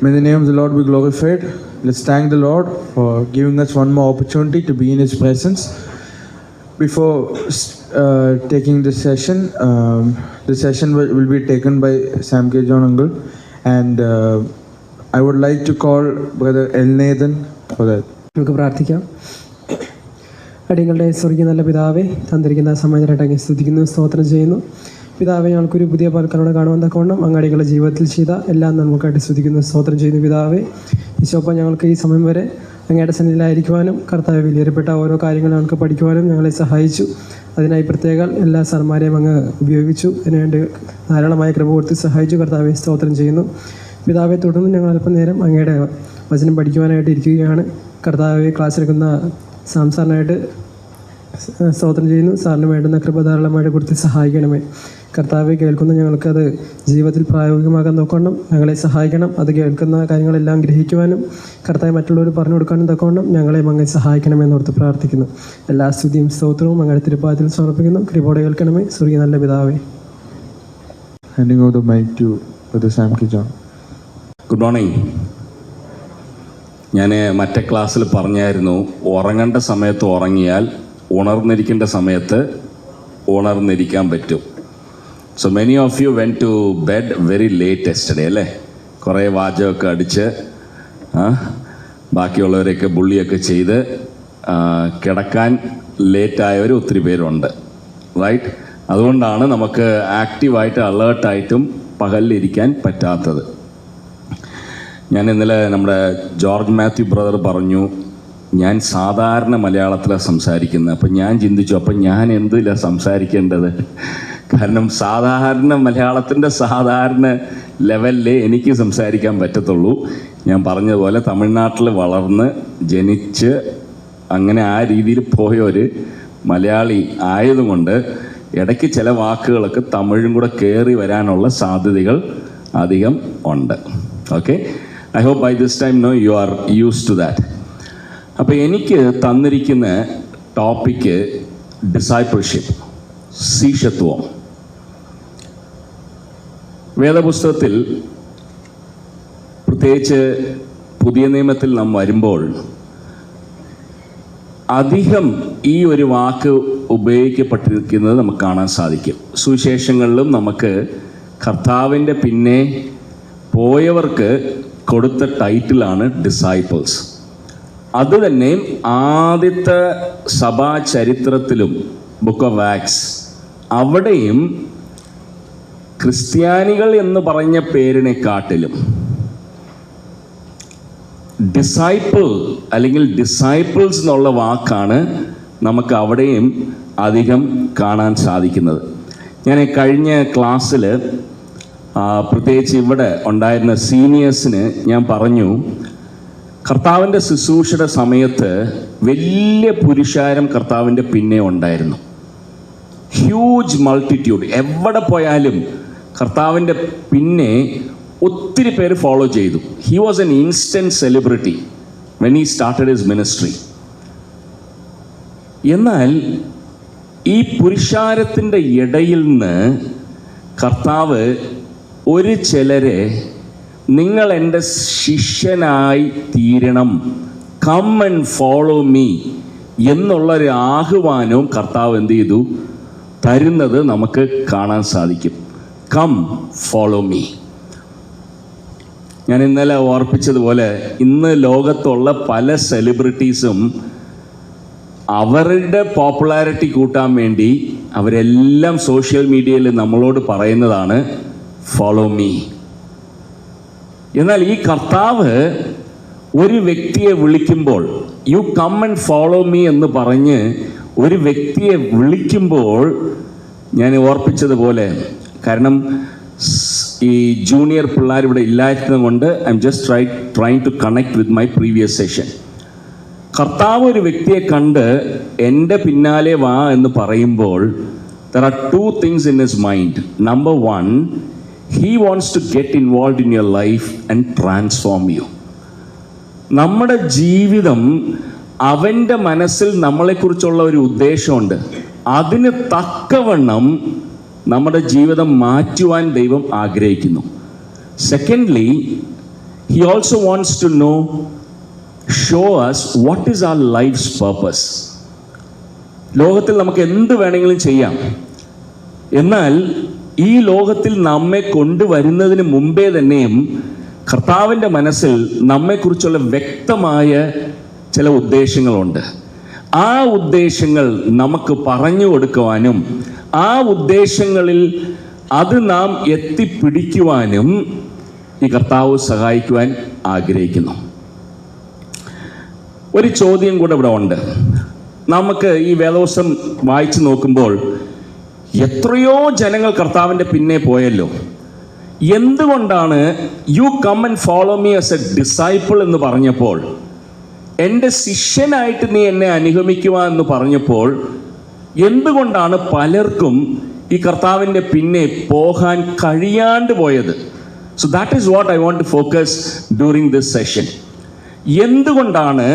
May the name of the Lord be glorified. Let's thank the Lord for giving us one more opportunity to be in His presence. Before taking this session will be taken by Sam K. John Uncle, and I would like to call Brother El Nathan for that. നമുക്ക് പ്രാർത്ഥിക്കാം. അടിയങ്ങളുടെ സ്വർഗീയ നല്ല പിതാവേ, തന്നിരിക്കുന്ന സമയത്തിനായിട്ട് അങ്ങ് സ്തുതിക്കുന്നു, സ്തോത്രം ചെയ്യുന്നു. പിതാവെ, ഞങ്ങൾക്കൊരു പുതിയ പൽക്കരണ കാണുവാൻ തക്കവണ്ണം അങ്ങടികളുടെ ജീവിതത്തിൽ ചെയ്ത എല്ലാം നമുക്കായിട്ട് സ്തുതിക്കുന്നു, സ്തോത്രം ചെയ്യുന്നു. പിതാവെ, ഈശോപ്പം ഞങ്ങൾക്ക് ഈ സമയം വരെ അങ്ങയുടെ സന്നിധിയിലായിരിക്കുവാനും കർത്താവ് വിലയേറപ്പെട്ട ഓരോ കാര്യങ്ങൾ ഞങ്ങൾക്ക് പഠിക്കുവാനും ഞങ്ങളെ സഹായിച്ചു. അതിനായി പ്രത്യേക എല്ലാ സർമാരെയും അങ്ങ് ഉപയോഗിച്ചു. അതിനുവേണ്ടി ധാരാളമായ കൃപ കൊടുത്ത് സഹായിച്ചു. കർത്താവെ, സ്തോത്രം ചെയ്യുന്നു. പിതാവെ, തുടർന്ന് ഞങ്ങൾ അല്പനേരം അങ്ങയുടെ വചനം പഠിക്കുവാനായിട്ട് ഇരിക്കുകയാണ്. കർത്താവെ, ക്ലാസ് എടുക്കുന്ന സാംസാറിനായിട്ട് സ്തോത്രം ചെയ്യുന്നു. സാറിന് വേണ്ടുന്ന കൃപ ധാരാളമായിട്ട് കൊടുത്ത് സഹായിക്കണമേ. കർത്താവെ, കേൾക്കുന്ന ഞങ്ങൾക്കത് ജീവിതത്തിൽ പ്രായോഗികമാക്കാൻ നോക്കണം, ഞങ്ങളെ സഹായിക്കണം. അത് കേൾക്കുന്ന കാര്യങ്ങളെല്ലാം ഗ്രഹിക്കുവാനും കർത്താവ് മറ്റുള്ളവർ പറഞ്ഞു കൊടുക്കാനും തക്കവണ്ണം ഞങ്ങളെ അങ്ങ് സഹായിക്കണമെന്നോർത്ത് പ്രാർത്ഥിക്കുന്നു. എല്ലാ സ്തുതിയും സ്തോത്രവും അങ്ങയുടെ തിരുപ്പാദത്തിൽ സമർപ്പിക്കുന്നു. കൃപയോടെ കേൾക്കണമേ, സ്വർഗീയ നല്ല പിതാവേ. Handing over the mic to Brother Sam K. John. Good morning. ഞാൻ മറ്റേ ക്ലാസ്സിൽ പറഞ്ഞായിരുന്നു, ഉറങ്ങേണ്ട സമയത്ത് ഉറങ്ങിയാൽ ഉണർന്നിരിക്കേണ്ട സമയത്ത് ഉണർന്നിരിക്കാൻ പറ്റും. So many of you went to bed very late yesterday അല്ലേ? കുറേ വാചകമൊക്കെ അടിച്ച് ബാക്കിയുള്ളവരെയൊക്കെ ബുള്ളിയൊക്കെ ചെയ്ത് കിടക്കാൻ ലേറ്റായവർ ഒത്തിരി പേരുണ്ട്, റൈറ്റ്? അതുകൊണ്ടാണ് നമുക്ക് ആക്റ്റീവായിട്ട് അലേർട്ടായിട്ടും പകലിലിരിക്കാൻ പറ്റാത്തത്. ഞാൻ ഇന്നലെ നമ്മുടെ ജോർജ് മാത്യു ബ്രദർ പറഞ്ഞു, ഞാൻ സാധാരണ മലയാളത്തിലാണ് സംസാരിക്കുന്നത്. അപ്പം ഞാൻ ചിന്തിച്ചു, അപ്പം ഞാൻ എന്തിലാണ് സംസാരിക്കേണ്ടത്? കാരണം സാധാരണ മലയാളത്തിൻ്റെ സാധാരണ ലെവലിലേ എനിക്ക് സംസാരിക്കാൻ പറ്റത്തുള്ളൂ. ഞാൻ പറഞ്ഞതുപോലെ തമിഴ്നാട്ടിൽ വളർന്ന് ജനിച്ച് അങ്ങനെ ആ രീതിയിൽ പോയ ഒരു മലയാളി ആയതുകൊണ്ട് ഇടയ്ക്ക് ചില വാക്കുകളൊക്കെ തമിഴും കൂടെ കയറി വരാനുള്ള സാധ്യതകൾ അധികം ഉണ്ട്. Okay, I hope by this time no you are use to that. അപ്പോൾ എനിക്ക് തന്നിരിക്കുന്ന ടോപ്പിക്ക് ഡിസൈപ്പിൾഷിപ്പ്, ശിഷ്യത്വം. വേദപുസ്തകത്തിൽ പ്രത്യേകിച്ച് പുതിയ നിയമത്തിൽ നാം വരുമ്പോൾ അധികം ഈ ഒരു വാക്ക് ഉപയോഗിക്കപ്പെട്ടിരിക്കുന്നത് നമുക്ക് കാണാൻ സാധിക്കും. സുവിശേഷങ്ങളിലും നമുക്ക് കർത്താവിൻ്റെ പിന്നെ പോയവർക്ക് കൊടുത്ത ടൈറ്റിലാണ് ഡിസൈപ്പിൾസ്. അത് തന്നെ ആദ്യത്തെ സഭാ ചരിത്രത്തിലും ബുക്ക് ഓഫ് ആക്ട്സ് അവിടെയും ക്രിസ്ത്യാനികൾ എന്ന് പറഞ്ഞ പേരിനെക്കാട്ടിലും ഡിസൈപ്പിൾ അല്ലെങ്കിൽ ഡിസൈപ്പിൾസ് എന്നുള്ള വാക്കാണ് നമുക്ക് അവിടെയും അധികം കാണാൻ സാധിക്കുന്നത്. ഞാൻ കഴിഞ്ഞ ക്ലാസ്സിൽ പ്രത്യേകിച്ച് ഇവിടെ ഉണ്ടായിരുന്ന സീനിയേഴ്സിന് ഞാൻ പറഞ്ഞു, കർത്താവിൻ്റെ ശുശ്രൂഷയുടെ സമയത്ത് വലിയ പുരുഷാരം കർത്താവിൻ്റെ പിന്നെ ഉണ്ടായിരുന്നു. Huge multitude. എവിടെ പോയാലും കർത്താവിൻ്റെ പിന്നെ ഒത്തിരി പേര് ഫോളോ ചെയ്തു. He was an instant celebrity when he started his ministry. എന്നാൽ ഈ പുരുഷാരത്തിൻ്റെ ഇടയിൽ നിന്ന് കർത്താവ് ഒരു ചിലരെ, നിങ്ങൾ എൻ്റെ ശിഷ്യനായി തീരണം, കം ആൻഡ് ഫോളോ മീ എന്നുള്ളൊരു ആഹ്വാനവും കർത്താവ് എന്ത് ചെയ്തു തരുന്നത് നമുക്ക് കാണാൻ സാധിക്കും. Come follow me. ഞാൻ ഇന്നലെ ഓർപ്പിച്ചതുപോലെ ഇന്ന് ലോകത്തുള്ള പല സെലിബ്രിറ്റീസും അവരുടെ പോപ്പുലാരിറ്റി കൂട്ടാൻ വേണ്ടി അവരെല്ലാം സോഷ്യൽ മീഡിയയിൽ നമ്മളോട് പറയുന്നതാണ് ഫോളോ മീ. എന്നാൽ ഈ കർത്താവ് ഒരു വ്യക്തിയെ വിളിക്കുമ്പോൾ, you come and follow me എന്ന് പറഞ്ഞ് ഒരു വ്യക്തിയെ വിളിക്കുമ്പോൾ, ഞാൻ ഓർപ്പിച്ചതുപോലെ, കാരണം ഈ ജൂനിയർ പിള്ളേർ ഇവിടെ ഇല്ലായിരുന്നത് കൊണ്ട് I M just trying to connect with my previous session. കർത്താവ് ഒരു വ്യക്തിയെ കണ്ട് എൻ്റെ പിന്നാലെ വാ എന്ന് പറയുമ്പോൾ there are two things in his mind. Number one, he wants to get involved in your life and transform you. നമ്മുടെ ജീവിതം അവൻ്റെ മനസ്സിൽ നമ്മളെക്കുറിച്ചുള്ള ഒരു ഉദ്ദേശമുണ്ട്. അതിന് തക്കവണ്ണം നമ്മുടെ ജീവിതം മാറ്റുവാൻ ദൈവം ആഗ്രഹിക്കുന്നു. Secondly, He also wants to show us what is our life's purpose. ലോകത്തിൽ നമുക്ക് എന്ത് വേണമെങ്കിലും ചെയ്യാം. എന്നാൽ ഈ ലോകത്തിൽ നമ്മെ കൊണ്ടുവരുന്നതിന് മുമ്പേ തന്നെയും കർത്താവിൻ്റെ മനസ്സിൽ നമ്മെക്കുറിച്ചുള്ള വ്യക്തമായ ചില ഉദ്ദേശങ്ങളുണ്ട്. ആ ഉദ്ദേശങ്ങൾ നമുക്ക് പറഞ്ഞു കൊടുക്കുവാനും ആ ഉദ്ദേശങ്ങളിൽ അത് നാം എത്തിപ്പിടിക്കുവാനും ഈ കർത്താവ് സഹായിക്കുവാൻ ആഗ്രഹിക്കുന്നു. ഒരു ചോദ്യം കൂടെ ഇവിടെ ഉണ്ട്. നമുക്ക് ഈ വേദോസം വായിച്ചു നോക്കുമ്പോൾ എത്രയോ ജനങ്ങൾ കർത്താവിൻ്റെ പിന്നെ പോയല്ലോ. എന്തുകൊണ്ടാണ് you come and follow me as a disciple എന്ന് പറഞ്ഞപ്പോൾ, എൻ്റെ ശിഷ്യനായിട്ട് നീ എന്നെ അനുഗമിക്കുക എന്ന് പറഞ്ഞപ്പോൾ എന്തുകൊണ്ടാണ് പലർക്കും ഈ കർത്താവിൻ്റെ പിന്നെ പോകാൻ കഴിയാണ്ട് പോയത്? So that is what I want to focus during this session. എന്തുകൊണ്ടാണ്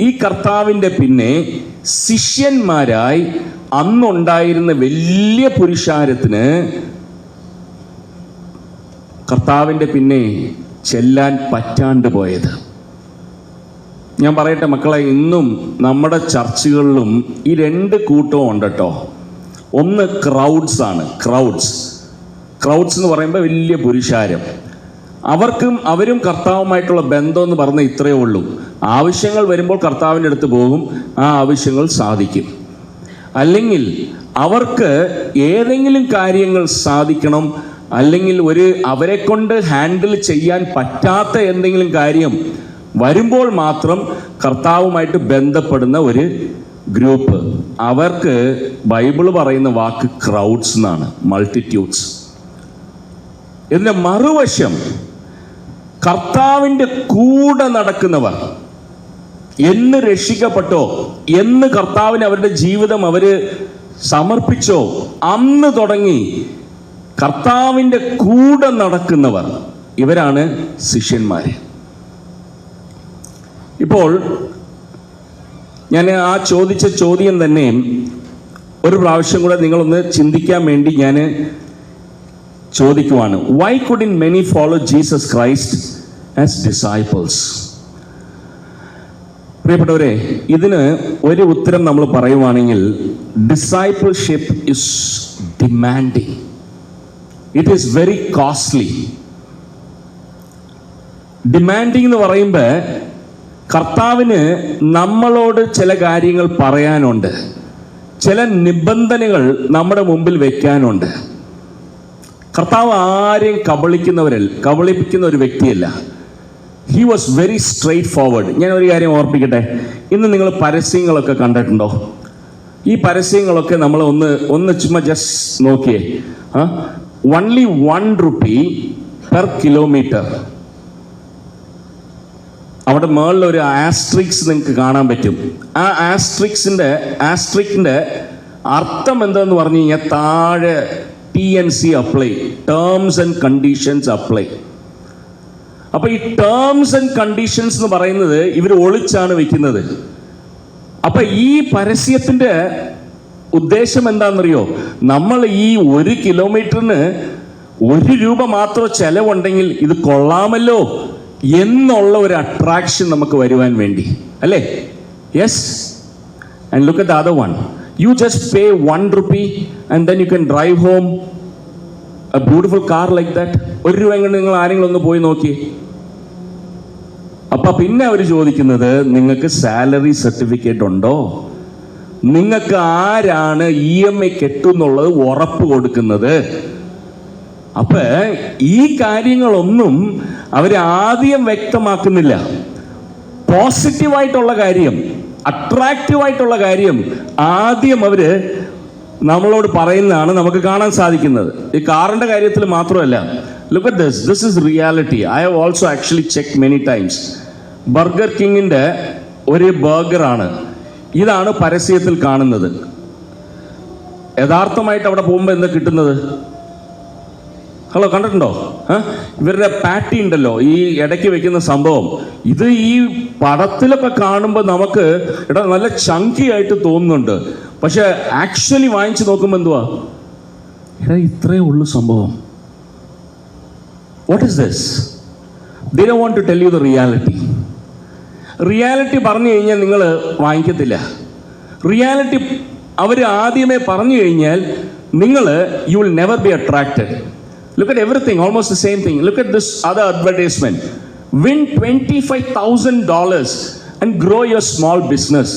ഈ കർത്താവിൻ്റെ പിന്നെ ശിഷ്യന്മാരായി അന്നുണ്ടായിരുന്ന വലിയ പുരുഷാരത്തിന് കർത്താവിൻ്റെ പിന്നെ ചെല്ലാൻ പറ്റാണ്ട് പോയത്? ഞാൻ പറയട്ടെ മക്കളെ, ഇന്നും നമ്മുടെ ചർച്ചുകളിലും ഈ രണ്ട് കൂട്ടവും ഉണ്ട് കേട്ടോ. ഒന്ന് ക്രൗഡ്സ് ആണ്. ക്രൗഡ്സ് എന്ന് പറയുമ്പോൾ വലിയ പുരുഷാരം. അവരും കർത്താവുമായിട്ടുള്ള ബന്ധം എന്ന് പറഞ്ഞാൽ ഇത്രയേ ഉള്ളൂ. ആവശ്യങ്ങൾ വരുമ്പോൾ കർത്താവിൻ്റെ അടുത്ത് പോകും, ആ ആവശ്യങ്ങൾ സാധിക്കും. അല്ലെങ്കിൽ അവർക്ക് ഏതെങ്കിലും കാര്യങ്ങൾ സാധിക്കണം, അല്ലെങ്കിൽ അവരെ കൊണ്ട് ഹാൻഡിൽ ചെയ്യാൻ പറ്റാത്ത എന്തെങ്കിലും കാര്യം വരുമ്പോൾ മാത്രം കർത്താവുമായിട്ട് ബന്ധപ്പെടുന്ന ഒരു ഗ്രൂപ്പ്. അവർക്ക് ബൈബിൾ പറയുന്ന വാക്ക് ക്രൗഡ്സ് എന്നാണ്, മൾട്ടിറ്റ്യൂഡ്സ്. ഇതിൻ്റെ മറുവശം കർത്താവിൻ്റെ കൂടെ നടക്കുന്നവർ. എന്ന് രക്ഷിക്കപ്പെട്ടോ, എന്ന് കർത്താവിന് അവരുടെ ജീവിതം അവർ സമർപ്പിച്ചോ, അന്ന് തുടങ്ങി കർത്താവിൻ്റെ കൂടെ നടക്കുന്നവർ, ഇവരാണ് ശിഷ്യന്മാർ. ഇപ്പോൾ ഞാൻ ആ ചോദിച്ച ചോദ്യം തന്നെ ഒരു പ്രാവശ്യം കൂടെ നിങ്ങളൊന്ന് ചിന്തിക്കാൻ വേണ്ടി ഞാൻ ചോദിക്കുവാണ്. Why couldn't many follow Jesus Christ as disciples? പ്രിയപ്പെട്ടവരെ, ഇതിന് ഒരു ഉത്തരം നമ്മൾ പറയുവാണെങ്കിൽ, discipleship is demanding. It is very costly. Demanding എന്ന് പറയുമ്പോൾ കർത്താവിന് നമ്മളോട് ചില കാര്യങ്ങൾ പറയാനുണ്ട്, ചില നിബന്ധനകൾ നമ്മുടെ മുമ്പിൽ വെക്കാനുണ്ട്. കർത്താവ് ആരെയും കബളിപ്പിക്കുന്ന ഒരു വ്യക്തിയല്ല. He was very straight forward. ഞാൻ ഒരു കാര്യം ഓർപ്പിക്കട്ടെ, ഇന്ന് നിങ്ങൾ പരസ്യങ്ങളൊക്കെ കണ്ടിട്ടുണ്ടോ? ഈ പരസ്യങ്ങളൊക്കെ നമ്മൾ ഒന്ന് ചുമ്മാ ജസ്റ്റ് നോക്കിയേ. only 1 rupee per kilometer. അവിടെ മുകളിൽ ഒരു ആസ്ട്രിക്സ് നിങ്ങൾക്ക് കാണാൻ പറ്റും. ആ ആസ്ട്രിക്കിൻ്റെ അർത്ഥം എന്താന്ന് പറഞ്ഞു കഴിഞ്ഞാൽ താഴെ TNC apply, terms and conditions apply. അപ്പൊ ഈ ടേംസ് ആൻഡ് കണ്ടീഷൻസ് എന്ന് പറയുന്നത് ഇവർ ഒളിച്ചാണ് വെക്കുന്നത്. അപ്പൊ ഈ പരസ്യത്തിന്റെ ഉദ്ദേശം എന്താണെന്നറിയോ? നമ്മൾ ഈ 1 കിലോമീറ്ററിന് 1 രൂപ മാത്രം ചെലവുണ്ടെങ്കിൽ ഇത് കൊള്ളാമല്ലോ എന്നുള്ള ഒരു അട്രാക്ഷൻ നമുക്ക് വരുവാൻ വേണ്ടി, അല്ലേ? Yes. And look at the other one. You just pay 1 rupee and then you can drive home a beautiful car like that. 1 രൂപ കൊണ്ട് നിങ്ങൾ ആരെങ്കിലും ഒന്ന് പോയി നോക്കിയേ. അപ്പൊ പിന്നെ അവർ ചോദിക്കുന്നത്, നിങ്ങൾക്ക് സാലറി സർട്ടിഫിക്കറ്റ് ഉണ്ടോ? നിങ്ങൾക്ക് ആരാണ് EMI കെട്ടുന്നുള്ളത് ഉറപ്പ് കൊടുക്കുന്നത്? അപ്പൊ ഈ കാര്യങ്ങളൊന്നും അവരാദ്യം വ്യക്തമാക്കുന്നില്ല. പോസിറ്റീവായിട്ടുള്ള കാര്യം, അട്രാക്റ്റീവായിട്ടുള്ള കാര്യം ആദ്യം അവര് നമ്മളോട് പറയുന്നതാണ് നമുക്ക് കാണാൻ സാധിക്കുന്നത്. ഈ കാറിന്റെ കാര്യത്തിൽ മാത്രമല്ല. Look at this is reality. I have also actually check many times. Burger കിങ്ങിന്റെ ഒരു ബർഗറാണ്. ഇതാണ് പരസ്യത്തിൽ കാണുന്നത്. യഥാർത്ഥമായിട്ട് അവിടെ പോകുമ്പോൾ എന്താ കിട്ടുന്നത്? ഹലോ, കണ്ടിട്ടുണ്ടോ? ഇവരുടെ പാറ്റി ഉണ്ടല്ലോ, ഈ ഇടയ്ക്ക് വെക്കുന്ന സംഭവം. ഇത് ഈ പടത്തിലൊക്കെ കാണുമ്പോൾ നമുക്ക് നല്ല ചങ്കി ആയിട്ട് തോന്നുന്നുണ്ട്. പക്ഷെ ആക്ച്വലി വാങ്ങിച്ചു നോക്കുമ്പോൾ എന്തുവാ, ഇത്രയേ ഉള്ളൂ സംഭവം. What is this? They don't want to tell you the reality. Reality പറഞ്ഞു കഴിഞ്ഞാൽ നിങ്ങൾ വാങ്ങിക്കത്തില്ല. റിയാലിറ്റി അവർ ആദ്യമേ പറഞ്ഞു കഴിഞ്ഞാൽ നിങ്ങൾ you will never be attracted. Look at everything, almost the same thing. Look at this other advertisement. Win $25,000 and grow your small business.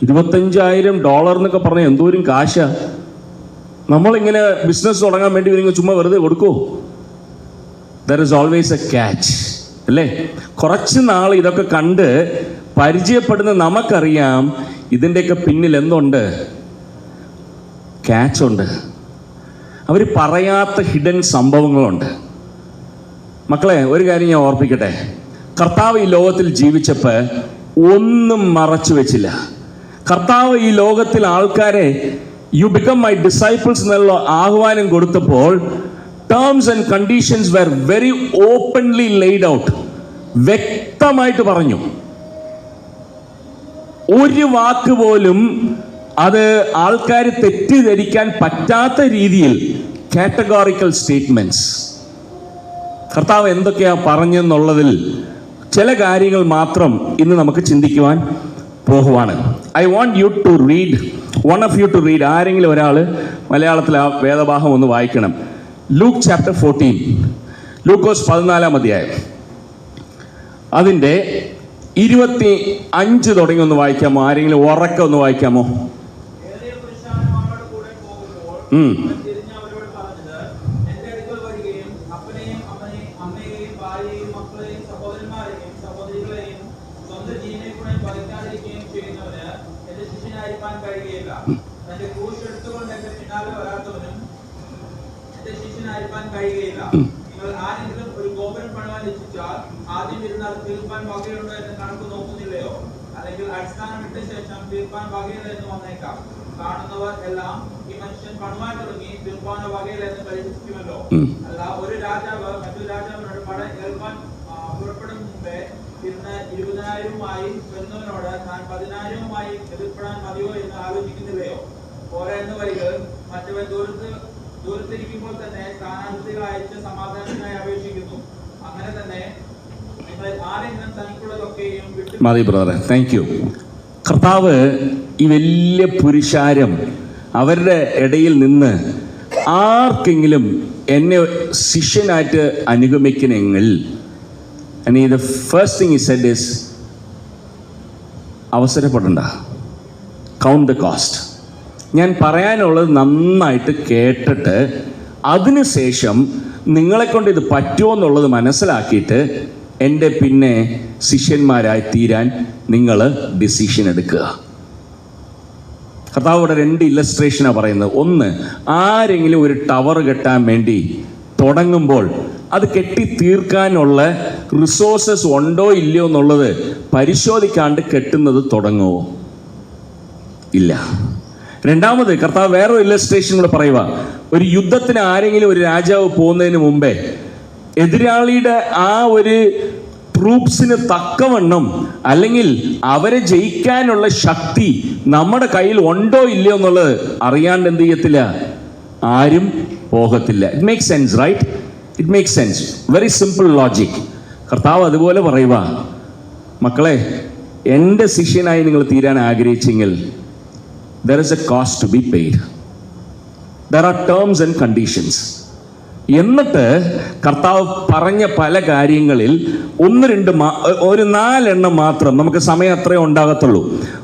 $25,000 എന്നൊക്കെ പറഞ്ഞാൽ എന്തോരം കാശാ. നമ്മളിങ്ങനെ ബിസിനസ് തുടങ്ങാൻ വേണ്ടി നിങ്ങൾ ചുമ്മാ വെറുതെ കൊടുക്കൂ? There is always a catch. അല്ലേ? കുറച്ച് നാൾ ഇതൊക്കെ കണ്ട് പരിചയപ്പെടുന്ന നമുക്കറിയാം ഇതിൻ്റെയൊക്കെ പിന്നിൽ എന്തുണ്ട്? ക്യാച്ച് ഉണ്ട്. അവർ പറയാത്ത ഹിഡൻ സംഭവങ്ങളുണ്ട്. മക്കളെ, ഒരു കാര്യം ഞാൻ ഓർപ്പിക്കട്ടെ. കർത്താവ് ഈ ലോകത്തിൽ ജീവിച്ചപ്പോൾ ഒന്നും മറച്ചു വെച്ചില്ല. കർത്താവ് ഈ ലോകത്തിൽ ആൾക്കാരെ യു ബിക്കം മൈ ഡിസൈപ്പിൾസ് എന്നുള്ള ആഹ്വാനം കൊടുത്തപ്പോൾ terms and conditions were very openly laid out. വ്യക്തമായിട്ട് പറഞ്ഞു. ഒരു വാക്ക് പോലും അത് ആൾക്കാർ തെറ്റിദ്ധരിക്കാൻ പറ്റാത്ത രീതിയിൽ കാറ്റഗോറിക്കൽ സ്റ്റേറ്റ്മെന്റ്സ്. കർത്താവ് എന്തൊക്കെയാ പറഞ്ഞെന്നുള്ളതിൽ ചില കാര്യങ്ങൾ മാത്രം ഇന്ന് നമുക്ക് ചിന്തിക്കുവാൻ പോകുവാണ്. I want you to read, one of you to read. ആരെങ്കിലും ഒരാൾ മലയാളത്തിൽ ആ വേദഭാഗം ഒന്ന് വായിക്കണം. ലൂക്ക് ചാപ്റ്റർ 14, ലൂക്കോസ് 14 അധ്യായം അതിൻ്റെ 25 തുടങ്ങി ഒന്ന് വായിക്കാമോ? ആരെങ്കിലും ഉറക്കം ഒന്ന് വായിക്കാമോ? ആദ്യം ഇരുന്നാൽ തീർപ്പാൻ വകയുണ്ടോ എന്ന് കണക്ക് നോക്കുന്നില്ലയോ? അല്ലെങ്കിൽ അടിസ്ഥാനമിട്ട ശേഷം തീർപ്പാൻ വകയിലെന്ന് വന്നേക്കാം. കാണുന്നവർ എല്ലാം ഈ മനുഷ്യൻ പണുവാൻ തുടങ്ങി തീർപ്പാനോ വകയിലെന്ന് പരിഹസിക്കുമല്ലോ. അല്ല, ഒരു രാജാവ് മറ്റൊരു രാജാവിനോട് പട ഏൽപ്പാൻ പുറപ്പെടും മുമ്പേ ഇന്ന് 20,000 വരുന്നവനോട് താൻ 10,000 എതിർപ്പെടാൻ മതിയോ എന്ന് ആലോചിക്കുന്നില്ലയോ? പോരാ എന്ന് വരികൾ മറ്റവൻ ദൂരത്തിരിക്കുമ്പോൾ തന്നെ സ്ഥാനാർത്ഥികളെ അയച്ച് സമാധാനത്തിനായി അപേക്ഷിക്കുന്നു. അങ്ങനെ തന്നെ മതി ബ്രദറെ, താങ്ക് യു. കർത്താവ് ഈ വലിയ പുരുഷാരം അവരുടെ ഇടയിൽ നിന്ന് ആർക്കെങ്കിലും എന്നെ ശിഷ്യനായിട്ട് അനുഗമിക്കണമെങ്കിൽ the first thing he said is അവസരപ്പെടണ്ട, കൗണ്ട് ദ കോസ്റ്റ്. ഞാൻ പറയാനുള്ളത് നന്നായിട്ട് കേട്ടിട്ട് അതിനുശേഷം നിങ്ങളെക്കൊണ്ട് ഇത് പറ്റുമോ എന്നുള്ളത് മനസ്സിലാക്കിയിട്ട് എൻ്റെ പിന്നെ ശിഷ്യന്മാരായി തീരാൻ നിങ്ങൾ ഡിസിഷൻ എടുക്കുക. കർത്താവ് ഇവിടെ 2 ഇല്ലസ്ട്രേഷനാണ് പറയുന്നത്. ഒന്ന്, ആരെങ്കിലും ഒരു ടവർ കെട്ടാൻ വേണ്ടി തുടങ്ങുമ്പോൾ അത് കെട്ടി തീർക്കാനുള്ള റിസോഴ്സസ് ഉണ്ടോ ഇല്ലയോ എന്നുള്ളത് പരിശോധിക്കാണ്ട് കെട്ടുന്നത് തുടങ്ങുമോ? ഇല്ല. രണ്ടാമത് കർത്താവ് വേറൊരു ഇല്ലസ്ട്രേഷൻ കൂടെ പറയുക. ഒരു യുദ്ധത്തിന് ആരെങ്കിലും ഒരു രാജാവ് പോകുന്നതിന് മുമ്പേ എതിരാളിയുടെ ആ ഒരു ട്രൂപ്സിന് തക്കവണ്ണം അല്ലെങ്കിൽ അവരെ ജയിക്കാനുള്ള ശക്തി നമ്മുടെ കയ്യിൽ ഉണ്ടോ ഇല്ലയോ എന്നുള്ളത് അറിയാണ്ട് എന്ത് ചെയ്യത്തില്ല? ആരും പോകത്തില്ല. It makes sense, right? It makes sense. Very simple logic. കർത്താവ് അതുപോലെ പറയുക, മക്കളെ, എൻ്റെ ശിഷ്യനായി നിങ്ങൾ തീരാൻ ആഗ്രഹിച്ചെങ്കിൽ there is a cost to be paid. There are terms and conditions. എന്നിട്ട് കർത്താവ് പറഞ്ഞ പല കാര്യങ്ങളിൽ ഒരു 4 എണ്ണം മാത്രം, നമുക്ക് സമയം അത്രേ ഉണ്ടാകത്തുള്ളൂ,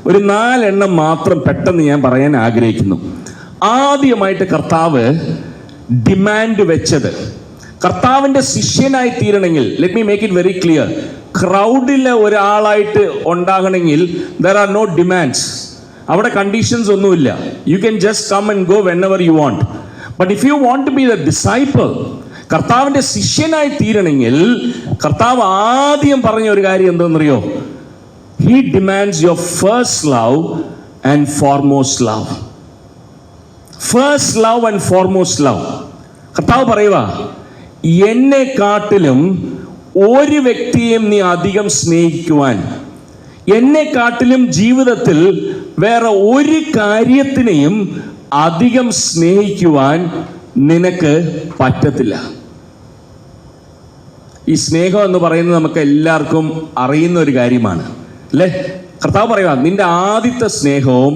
ഒരു 4 എണ്ണം മാത്രം പെട്ടെന്ന് ഞാൻ പറയാൻ ആഗ്രഹിക്കുന്നു. ആദ്യമായിട്ട് കർത്താവ് ഡിമാൻഡ് വെച്ചത്, കർത്താവിൻ്റെ ശിഷ്യനായി തീരണമെങ്കിൽ, let me make it very clear, ക്രൗഡിലെ ഒരാളായിട്ട് ഉണ്ടാകണമെങ്കിൽ there are no demands. അവിടെ കണ്ടീഷൻസ് ഒന്നുമില്ല. You can just come and go whenever you want. But if you want to be the disciple, കർത്താവിൻ്റെ ശിഷ്യനായി തീരണമെങ്കിൽ കർത്താവ് ആദ്യം പറഞ്ഞ ഒരു കാര്യം എന്തെന്നറിയോ? He demands your first love and foremost love. First love and foremost love. കർത്താവ് പറയുക, എന്നെക്കാട്ടിലും ഒരു വ്യക്തിയെയും നീ അധികം സ്നേഹിക്കുവാൻ, എന്നെക്കാട്ടിലും ജീവിതത്തിൽ വേറെ ഒരു കാര്യത്തിനെയും അധികം സ്നേഹിക്കുവാൻ നിനക്ക് പറ്റത്തില്ല. ഈ സ്നേഹം എന്ന് പറയുന്നത് നമുക്ക് എല്ലാവർക്കും അറിയുന്ന ഒരു കാര്യമാണ് അല്ലേ? കർത്താവ് പറയുക, നിന്റെ ആദ്യത്തെ സ്നേഹവും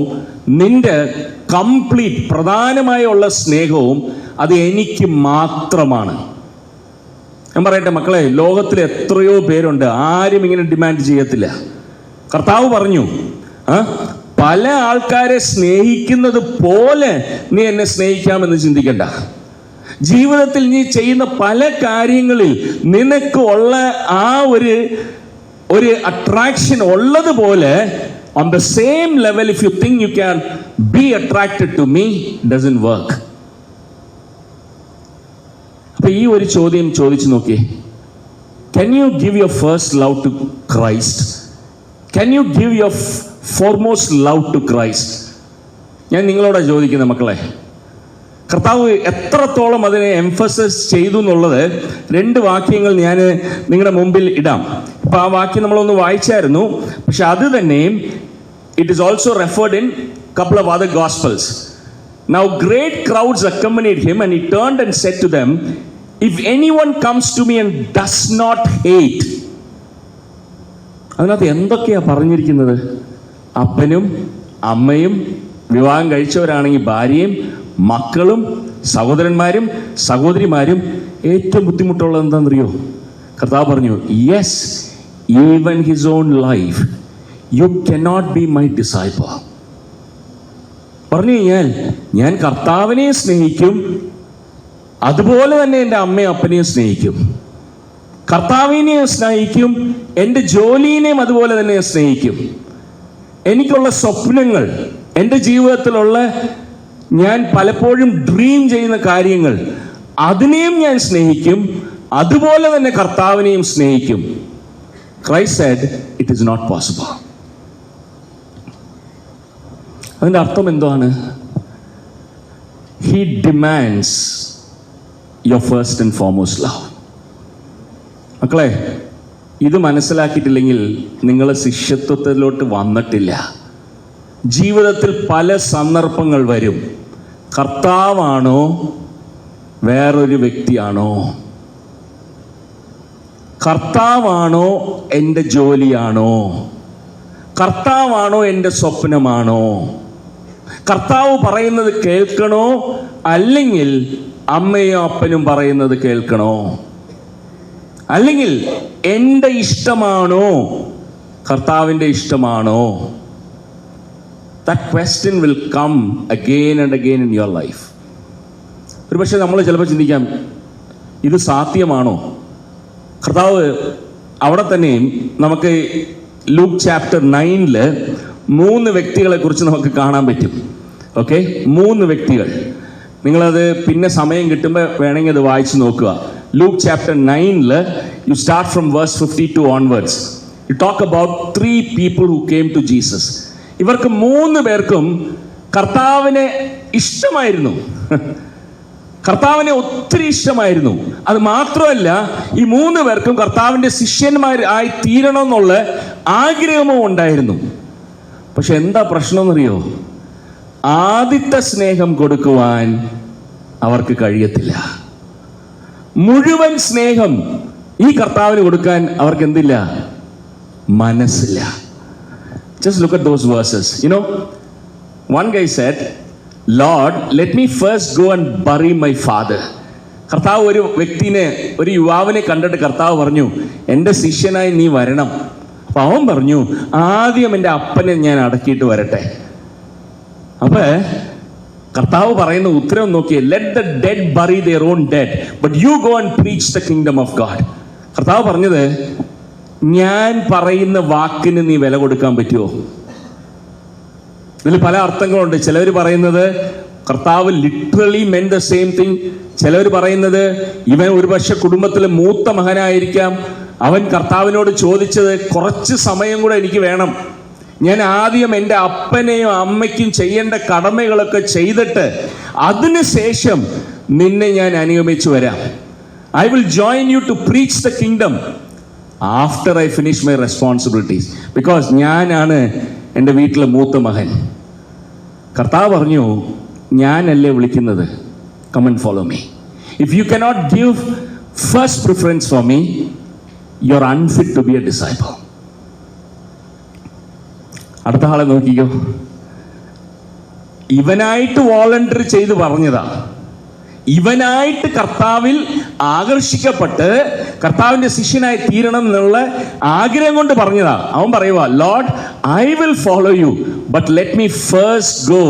നിന്റെ കംപ്ലീറ്റ് പ്രധാനമായുള്ള സ്നേഹവും അത് എനിക്ക് മാത്രമാണ്. ഞാൻ പറയട്ടെ മക്കളെ, ലോകത്തിൽ എത്രയോ പേരുണ്ട്, ആരും ഇങ്ങനെ ഡിമാൻഡ് ചെയ്യത്തില്ല. കർത്താവ് പറഞ്ഞു, പല ആൾക്കാരെ സ്നേഹിക്കുന്നത് പോലെ നീ എന്നെ സ്നേഹിക്കാമെന്ന് ചിന്തിക്കണ്ട. ജീവിതത്തിൽ നീ ചെയ്യുന്ന പല കാര്യങ്ങളിൽ നിനക്ക് ഉള്ള ആ ഒരു അട്രാക്ഷൻ ഉള്ളതുപോലെ, on the same level, if you think you can be attracted to me, doesn't work. അപ്പൊ ഈ ഒരു ചോദ്യം ചോദിച്ചു നോക്കിയേ. Can you give your first love to Christ? Can you give your foremost love to Christ? ഞാൻ നിങ്ങളോടാ ചോദിക്കുന്നത് മക്കളെ. കർത്താവ് എത്രത്തോളം അതിനെ എംഫസൈസ് ചെയ്തു എന്നുള്ളത് 2 വാക്യങ്ങൾ ഞാൻ നിങ്ങളുടെ മുമ്പിൽ ഇടാം. ഇപ്പൊ ആ വാക്യം നമ്മളൊന്ന് വായിച്ചായിരുന്നു, പക്ഷെ അത് തന്നെയും it is also referred in couple of other gospels. Now great crowds accompanied him, and he turned and said to them, if anyone comes to me and does not hate. അതിനകത്ത് എന്തൊക്കെയാ പറഞ്ഞിരിക്കുന്നത്? അപ്പനും അമ്മയും, വിവാഹം കഴിച്ചവരാണെങ്കിൽ ഭാര്യയും മക്കളും സഹോദരന്മാരും സഹോദരിമാരും. ഏറ്റവും ബുദ്ധിമുട്ടുള്ളത് എന്താണെന്നറിയോ? കർത്താവ് പറഞ്ഞു, yes, even his own life, you cannot be my disciple. പറഞ്ഞു കഴിഞ്ഞാൽ ഞാൻ കർത്താവിനെ സ്നേഹിക്കും, അതുപോലെ തന്നെ എൻ്റെ അമ്മയും അപ്പനെയും സ്നേഹിക്കും. കർത്താവിനെ സ്നേഹിക്കും, എൻ്റെ ജോലിനെയും അതുപോലെ തന്നെ സ്നേഹിക്കും. എനിക്കുള്ള സ്വപ്നങ്ങൾ, എൻ്റെ ജീവിതത്തിലുള്ള ഞാൻ പലപ്പോഴും ഡ്രീം ചെയ്യുന്ന കാര്യങ്ങൾ, അതിനെയും ഞാൻ സ്നേഹിക്കും, അതുപോലെ തന്നെ കർത്താവിനെയും സ്നേഹിക്കും. Christ said it is not possible. അതിൻ്റെ അർത്ഥം എന്താണ്? He demands your first and foremost love. മക്കളെ, ഇത് മനസ്സിലാക്കിയിട്ടില്ലെങ്കിൽ നിങ്ങൾ ശിഷ്യത്വത്തിലോട്ട് വന്നിട്ടില്ല. ജീവിതത്തിൽ പല സന്ദർഭങ്ങൾ വരും. കർത്താവാണോ വേറൊരു വ്യക്തിയാണോ? കർത്താവാണോ എൻ്റെ ജോലിയാണോ? കർത്താവാണോ എൻ്റെ സ്വപ്നമാണോ? കർത്താവ് പറയുന്നത് കേൾക്കണോ, അല്ലെങ്കിൽ അമ്മയും അപ്പനും പറയുന്നത് കേൾക്കണോ? അല്ലെങ്കിൽ എൻ്റെ ഇഷ്ടമാണോ കർത്താവിൻ്റെ ഇഷ്ടമാണോ? That question will come again and again in your life. ഒരു പക്ഷേ നമ്മൾ ചിലപ്പോൾ ചിന്തിക്കാം, ഇത് സാധ്യമാണോ? കർത്താവ് അവിടെ തന്നെയും നമുക്ക് ലൂക്ക് ചാപ്റ്റർ 9 3 വ്യക്തികളെ കുറിച്ച് നമുക്ക് കാണാൻ പറ്റും. ഓക്കെ, 3 വ്യക്തികൾ. നിങ്ങളത് പിന്നെ സമയം കിട്ടുമ്പോൾ വേണമെങ്കിൽ അത് വായിച്ച് നോക്കുക. Luke chapter 9 you start from verse 52 onwards. You talk about 3 people who came to Jesus. ഇവർക്ക് 3 പേർക്കും കർത്താവിനെ ഇഷ്ടമായിരുന്നു. കർത്താവിനെ ഒത്തിരി ഇഷ്ടമായിരുന്നു. അത് മാത്രമല്ല, ഈ 3 പേർക്കും കർത്താവിൻ്റെ ശിഷ്യന്മാർ ആയി തീരണമെന്നുള്ള ആഗ്രഹവും ഉണ്ടായിരുന്നു. പക്ഷെ എന്താ പ്രശ്നം എന്നറിയോ? ആദ്യത്തെ സ്നേഹം കൊടുക്കുവാൻ അവർക്ക് കഴിയത്തില്ല. മുഴുവൻ സ്നേഹം ഈ കർത്താവിന് കൊടുക്കാൻ അവർക്ക് എന്തില്ല? മനസ്സില്ല. Just look at those verses. You know, one guy said, Lord, let me first go and bury my father. കർത്താവ് ഒരു വ്യക്തിനെ, ഒരു യുവാവിനെ കണ്ടിട്ട് കർത്താവ് പറഞ്ഞു, എൻ്റെ ശിഷ്യനായി നീ വരണം. അപ്പം അവൻ പറഞ്ഞു, ആദ്യം എൻ്റെ അപ്പനെ ഞാൻ അടക്കിയിട്ട് വരട്ടെ. അപ്പൊ കർത്താവ് പറയുന്ന ഉത്തരം നോക്കിയേ, let the dead bury their own dead, but you go and preach the kingdom of God. കർത്താവ് പറഞ്ഞത്, ഞാൻ പറയുന്ന വാക്കിന് നീ വില കൊടുക്കാൻ പറ്റുമോ? ഇതിൽ പല അർത്ഥങ്ങളുണ്ട്. ചിലവർ പറയുന്നത് കർത്താവ് literally men the same thing. ചിലവർ പറയുന്നത് ഇവൻ ഒരുപക്ഷെ കുടുംബത്തിലെ മൂത്ത മകനായിരിക്കാം. അവൻ കർത്താവിനോട് ചോദിച്ചത്, കുറച്ച് സമയം കൂടെ എനിക്ക് വേണം, ഞാൻ ആദ്യം എൻ്റെ അപ്പനെയും അമ്മയ്ക്കും ചെയ്യേണ്ട കടമകളൊക്കെ ചെയ്തിട്ട് അതിനുശേഷം നിന്നെ ഞാൻ അനുഗമിച്ചു വരാം. I will join you to preach the kingdom after I finish my responsibilities, because ഞാനാണ് എൻ്റെ വീട്ടിലെ മൂത്ത മകൻ. കർത്താവ് പറഞ്ഞു, ഞാനല്ലേ വിളിക്കുന്നത്, come and follow me. If you cannot give first preference for me, you are unfit to be a disciple. അടുത്ത ആളെ നോക്കിക്കോ. ഇവനായിട്ട് വോളണ്ടറി ചെയ്ത് പറഞ്ഞതാ, ഇവനായിട്ട് കർത്താവിൽ ആകർഷിക്കപ്പെട്ട് കർത്താവിന്റെ ശിഷ്യനായി തീരണം എന്നുള്ള ആഗ്രഹം കൊണ്ട് പറഞ്ഞതാ. അവൻ പറയുക, Lord I will follow you, but let me first go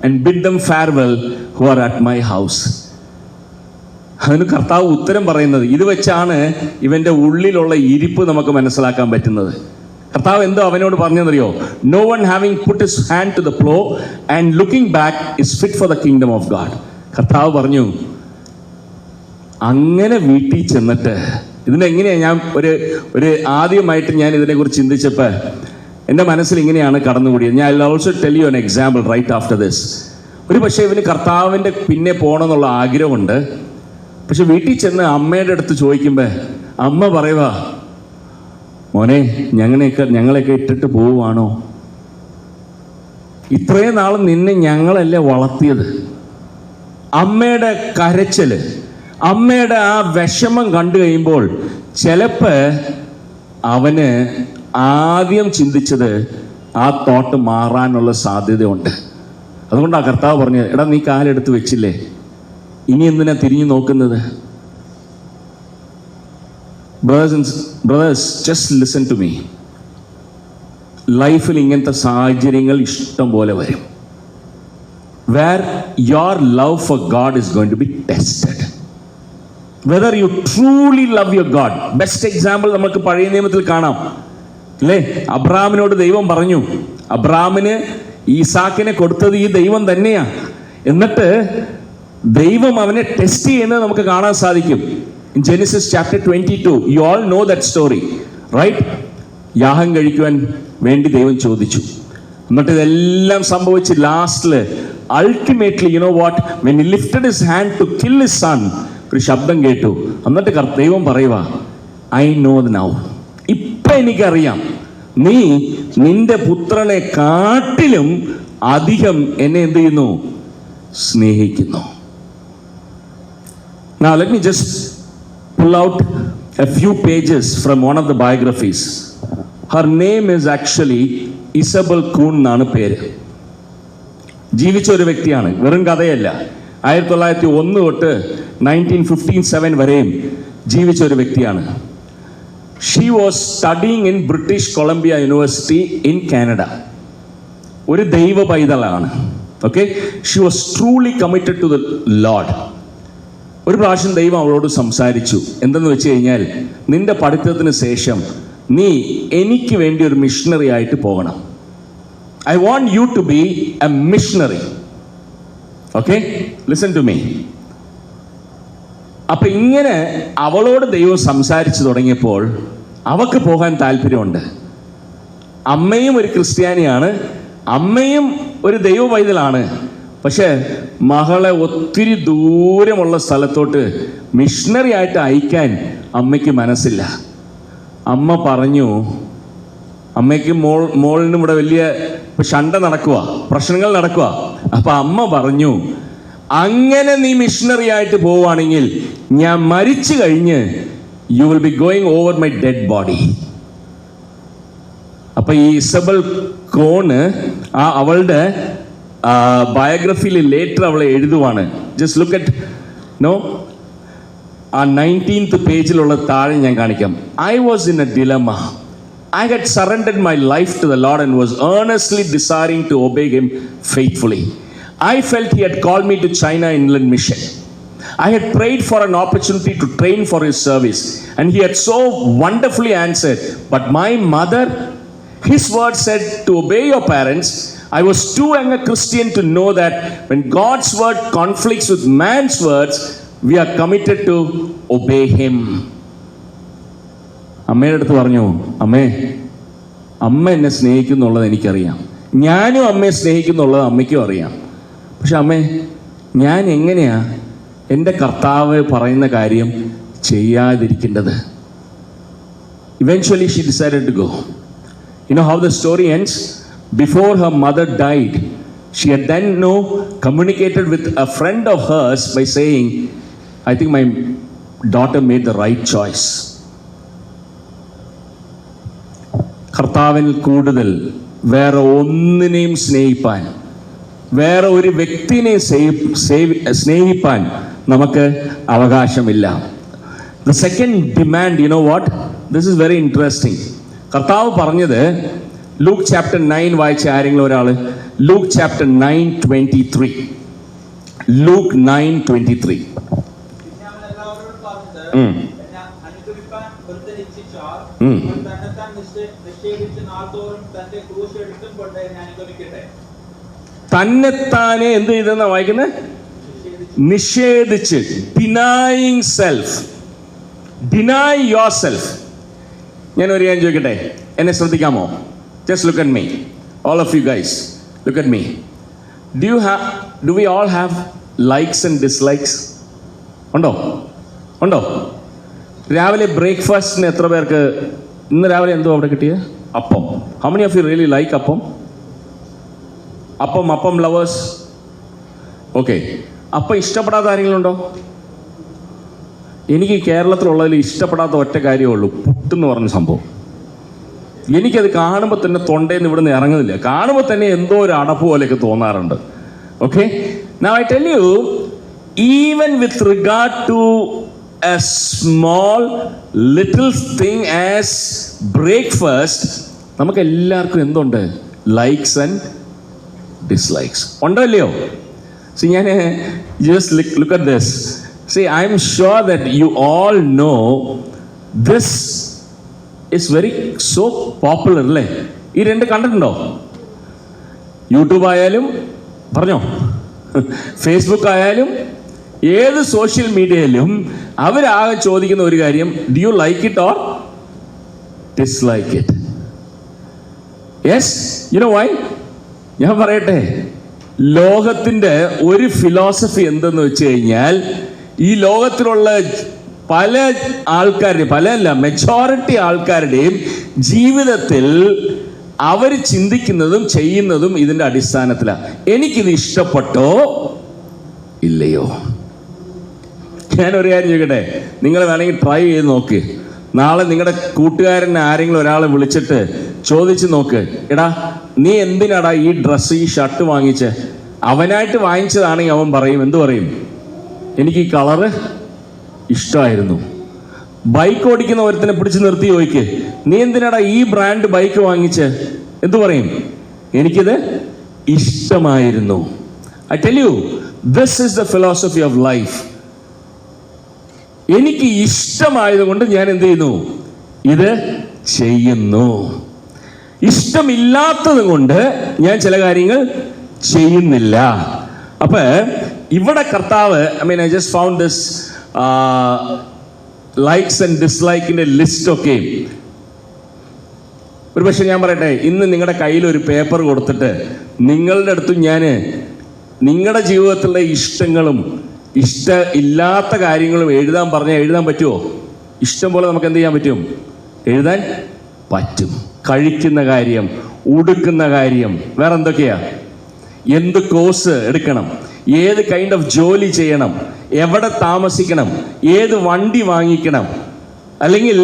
and bid dum farewell who are at my house. അതിന് കർത്താവ് ഉത്തരം പറയുന്നത്. ഇത് വെച്ചാണ് ഇവന്റെ ഉള്ളിലുള്ള ഇരിപ്പ് നമുക്ക് മനസ്സിലാക്കാൻ പറ്റുന്നത്. കർത്താവ് എന്തോ അവനോട് പറഞ്ഞെന്നറിയോ? No one having put his hand to the plough and looking back is fit for the kingdom of God. കർത്താവ് പറഞ്ഞു, അങ്ങനെ വീട്ടിൽ ചെന്നിട്ട് ഇതിനെങ്ങനെയാണ് ഞാൻ ഒരു ആദ്യമായിട്ട് ഞാൻ ഇതിനെക്കുറിച്ച് ചിന്തിച്ചപ്പോൾ എൻ്റെ മനസ്സിൽ ഇങ്ങനെയാണ് കടന്നുകൂടിയത്. ഞാൻ I also tell you an example right after this. ഒരു പക്ഷേ ഇവന് കർത്താവിൻ്റെ പിന്നെ പോകണമെന്നുള്ള ആഗ്രഹമുണ്ട്. പക്ഷെ വീട്ടിൽ ചെന്ന് അമ്മയുടെ അടുത്ത് ചോദിക്കുമ്പോൾ അമ്മ പറയുക, മോനെ ഞങ്ങളെയൊക്കെ ഇട്ടിട്ട് പോവുകയാണോ? ഇത്രയും നാളും നിന്നെ ഞങ്ങളല്ലേ വളർത്തിയത്. അമ്മയുടെ കരച്ചില്, അമ്മയുടെ ആ വിഷമം കണ്ടു കഴിയുമ്പോൾ ചിലപ്പോൾ അവന് ആദ്യം ചിന്തിച്ചത് ആ തോട്ട് മാറാനുള്ള സാധ്യതയുണ്ട്. അതുകൊണ്ടാണ് കർത്താവ് പറഞ്ഞത്, എടാ നീ കാലെടുത്ത് വെച്ചില്ലേ, ഇനി എന്തിനാ തിരിഞ്ഞു നോക്കുന്നത്? Brothers just listen to me. ലൈഫിൽ ഇങ്ങനത്തെ സാഹചര്യങ്ങൾ ഇഷ്ടം പോലെ വരും. Where your love for God is going to be tested. Whether you truly love your God. Best example നമുക്ക് പഴയ നിയമത്തിൽ കാണാം അല്ലേ? അബ്രഹാമിനോട് ദൈവം പറഞ്ഞു, അബ്രഹാമിന് ഈസാക്കിനെ കൊടുത്തത് ഈ ദൈവം തന്നെയാ. എന്നിട്ട് ദൈവം അവനെ ടെസ്റ്റ് ചെയ്യുന്നത് നമുക്ക് കാണാൻ സാധിക്കും. In Genesis chapter 22, you all know that story, right? യാഗം കഴിക്കുവാൻ വേണ്ടി ദൈവം ചോദിച്ചു. എന്നിട്ട് ഇതെല്ലാം സംഭവിച്ച് ലാസ്റ്റില് ultimately, you know what, when he lifted his hand to kill his son, ഒരു ശബ്ദം കേട്ടു. എന്നിട്ട് ദൈവം പറയുക, ഐ നോ നൗ, ഇപ്പൊ എനിക്കറിയാം, നീ നിന്റെ പുത്രനെ കാട്ടിലും അധികം എന്നെ എന്ത് ചെയ്യുന്നു? സ്നേഹിക്കുന്നു. Now let me just pull out a few pages from one of the biographies. Her name is actually Isabel കൂൺ എന്നാണ് പേര്. ജീവിച്ച ഒരു വ്യക്തിയാണ്, വെറും കഥയല്ല. 1901 തൊട്ട് 1957 വരെയും ജീവിച്ച ഒരു വ്യക്തിയാണ്. She was studying in British Columbia University in Canada. ഒരു ദൈവ പൈതലാണ്. Okay, she was truly committed to the Lord. ഒരു പ്രാവശ്യം ദൈവം അവളോട് സംസാരിച്ചു. എന്തെന്ന് വെച്ച് കഴിഞ്ഞാൽ, നിന്റെ പഠിത്തത്തിന് ശേഷം നീ എനിക്ക് വേണ്ടി ഒരു മിഷണറി ആയിട്ട് പോകണം. I want you to be a missionary. Okay? Listen to me. അപ്പൊ ഇങ്ങനെ അവളോട് ദൈവം സംസാരിച്ചു തുടങ്ങിയപ്പോൾ അവക്ക് പോകാൻ താല്പര്യമുണ്ട്. അമ്മയും ഒരു ക്രിസ്ത്യാനിയാണ്, അമ്മയും ഒരു ദൈവ പൈതലാണ്. പക്ഷെ മകളെ ഒത്തിരി ദൂരമുള്ള സ്ഥലത്തോട്ട് മിഷണറി ആയിട്ട് അയക്കാൻ അമ്മയ്ക്ക് മനസ്സില്ല. അമ്മ പറഞ്ഞു, അമ്മയ്ക്ക് മോളിനും ഇവിടെ വലിയ ശണ്ട നടക്കുക, പ്രശ്നങ്ങൾ നടക്കുക. അപ്പൊ അമ്മ പറഞ്ഞു, അങ്ങനെ നീ മിഷണറി ആയിട്ട് പോവുകയാണെങ്കിൽ ഞാൻ മരിച്ചു കഴിഞ്ഞ് you will be going over my dead body. അപ്പൊ ഈ ഇസബൽ കോണ് അവളുടെ ബയോഗ്രഫിയിൽ ലേറ്റർ അവളെ എഴുതുവാണ്. ജസ്റ്റ് ലുക്ക് അറ്റ് ആ 19th പേജിലുള്ള താഴെ ഞാൻ കാണിക്കാം. I was in a dilemma. I had surrendered my life to the Lord and was earnestly desiring to obey Him faithfully. I felt He had called me to China Inland Mission. I had prayed for an opportunity to train for His service, and He had so wonderfully answered. But my mother, His word said to obey your parents. I was too young a Christian to know that when God's word conflicts with man's words, we are committed to obey Him. അമ്മയുടെ അടുത്ത് പറഞ്ഞു, അമ്മ എന്നെ സ്നേഹിക്കുന്നുള്ളത് എനിക്കറിയാം, ഞാനും അമ്മയെ സ്നേഹിക്കുന്നുള്ളത് അമ്മയ്ക്കും അറിയാം. പക്ഷെ അമ്മേ, ഞാൻ എങ്ങനെയാ എൻ്റെ കർത്താവ് പറയുന്ന കാര്യം ചെയ്യാതിരിക്കേണ്ടത്? Eventually she decided to go. You know how the story ends? Before her mother died, she had then communicated with a friend of hers by saying, I think my daughter made the right choice. കർത്താവിൽ കൂടുതൽ വേറെ ഒന്നിനെയും സ്നേഹിപ്പാൻ, വേറെ ഒരു വ്യക്തിനെ സ്നേഹിപ്പാൻ നമുക്ക് അവകാശമില്ല. The second demand, you know what? This is very interesting. കർത്താവ് പറഞ്ഞത് ലൂക്ക് ചാപ്റ്റർ 9 വായിച്ച ആരെങ്കിലും ഒരാൾ? Luke chapter 9:23. ലൂക്ക് 9:23. പിന്നെ അവൻ എല്ലാവരോടും പറഞ്ഞത്, എന്നെ അനുഗമിപ്പാൻ ഒരുത്തൻ ഇച്ഛിച്ചാൽ അവൻ തന്നെത്താൻ നിഷേധിച്ച് നാൾതോറും തന്റെ ക്രൂശ് എടുത്തും കൊണ്ട് എന്നെ അനുഗമിക്കട്ടെ. തന്നെത്താനെ എന്ത് ചെയ്തെന്നാ വായിക്കുന്നത്? നിഷേധിച്ച്. Denying self. Deny yourself. ഞാൻ ഒരു കാര്യം ചോദിക്കട്ടെ, എന്നെ ശ്രദ്ധിക്കാമോ? Just look at me, all of you guys, look at me. Do we all have likes and dislikes? ഉണ്ടോ? ഉണ്ടോ? രാവിലെ ബ്രേക്ക്ഫാസ്റ്റിന് എത്ര പേർക്ക് ഇന്ന് രാവിലെ എന്തോ അവിടെ കിട്ടിയത്? അപ്പം. How many of you really like അപ്പം? അപ്പം ലവേഴ്സ്? ഓക്കെ. അപ്പം ഇഷ്ടപ്പെടാത്ത ആരെങ്കിലും ഉണ്ടോ? എനിക്ക് കേരളത്തിലുള്ളതിൽ ഇഷ്ടപ്പെടാത്ത ഒറ്റ കാര്യമേ ഉള്ളൂ, പുട്ടെന്ന് പറഞ്ഞ സംഭവം. എനിക്കത് കാണുമ്പോൾ തന്നെ തൊണ്ടേന്ന് ഇവിടെ നിന്ന് ഇറങ്ങുന്നില്ല. കാണുമ്പോൾ തന്നെ എന്തോ ഒരു അടപ്പ് പോലെയൊക്കെ തോന്നാറുണ്ട്. Okay, now I tell you, even with regard to a small little thing as breakfast, നമുക്ക് എല്ലാവർക്കും എന്തുണ്ട്? ലൈക്സ് ആൻഡ് ഡിസ്ലൈക്സ് ഉണ്ടോ ഇല്ലയോ? See, just look at this. See, I'm sure that you all know this is very so popular, അല്ലേ? ഈ രണ്ട് കണ്ടിട്ടുണ്ടോ? YouTube ആയാലും പറഞ്ഞോ, ഫേസ്ബുക്ക് ആയാലും ഏത് സോഷ്യൽ മീഡിയയിലും അവരാകെ ചോദിക്കുന്ന ഒരു കാര്യം, do you like it or dislike it? Yes, you know why? ഞാൻ പറയട്ടെ, ലോകത്തിൻ്റെ ഒരു ഫിലോസഫി എന്തെന്ന് വെച്ച് കഴിഞ്ഞാൽ, ഈ ലോകത്തിലുള്ള പല ആൾക്കാരുടെയും, പലല്ല മെജോറിറ്റി ആൾക്കാരുടെയും ജീവിതത്തിൽ അവർ ചിന്തിക്കുന്നതും ചെയ്യുന്നതും ഇതിൻ്റെ അടിസ്ഥാനത്തിലാണ്. എനിക്കിത് ഇഷ്ടപ്പെട്ടോ ഇല്ലയോ? ഞാനൊരു കാര്യം ചോദിക്കട്ടെ, നിങ്ങൾ വേണമെങ്കിൽ ട്രൈ ചെയ്ത് നോക്ക്. നാളെ നിങ്ങളുടെ കൂട്ടുകാരൻ ആരെങ്കിലും ഒരാളെ വിളിച്ചിട്ട് ചോദിച്ച് നോക്ക്, എടാ നീ എന്തിനാടാ ഈ ഡ്രസ്സ്, ഈ ഷർട്ട് വാങ്ങിച്ച്? അവനായിട്ട് വാങ്ങിച്ചതാണെങ്കിൽ അവൻ പറയും, എന്തു പറയും? എനിക്ക് ഈ കളറ് ഇഷ്ടമായിരുന്നു. ബൈക്ക് ഓടിക്കുന്ന ഒരുത്തിനെ പിടിച്ച് നിർത്തി ചോദിക്ക്, നീ എന്തിനാടാ ഈ ബ്രാൻഡ് ബൈക്ക് വാങ്ങിച്ച്? എന്തു പറയും? എനിക്കിത് ഇഷ്ടമായിരുന്നു. I tell U, this is the philosophy of life. എനിക്ക് ഇഷ്ടമായതുകൊണ്ട് ഞാൻ എന്ത് ചെയ്യുന്നു? ഇത് ചെയ്യുന്നു. ഇഷ്ടമില്ലാത്തത് കൊണ്ട് ഞാൻ ചില കാര്യങ്ങൾ ചെയ്യുന്നില്ല. അപ്പൊ ഇവിടെ കർത്താവ്, I just found this likes and ഡിസ്ലൈക്കിന്റെ ലിസ്റ്റ് ഒക്കെ. ഒരു പക്ഷെ ഞാൻ പറയട്ടെ, ഇന്ന് നിങ്ങളുടെ കയ്യിൽ ഒരു പേപ്പർ കൊടുത്തിട്ട് നിങ്ങളുടെ അടുത്തും ഞാൻ നിങ്ങളുടെ ജീവിതത്തിലുള്ള ഇഷ്ടങ്ങളും ഇല്ലാത്ത കാര്യങ്ങളും എഴുതാൻ പറഞ്ഞാൽ എഴുതാൻ പറ്റുമോ? ഇഷ്ടം പോലെ നമുക്ക് എന്ത് ചെയ്യാൻ പറ്റും? എഴുതാൻ പറ്റും. കഴിക്കുന്ന കാര്യം, ഉടുക്കുന്ന കാര്യം, വേറെ എന്തൊക്കെയാ? എന്ത് കോഴ്സ് എടുക്കണം, ഏത് കൈൻഡ് ഓഫ് ജോലി ചെയ്യണം, എവിടെ താമസിക്കണം, ഏത് വണ്ടി വാങ്ങിക്കണം, അല്ലെങ്കിൽ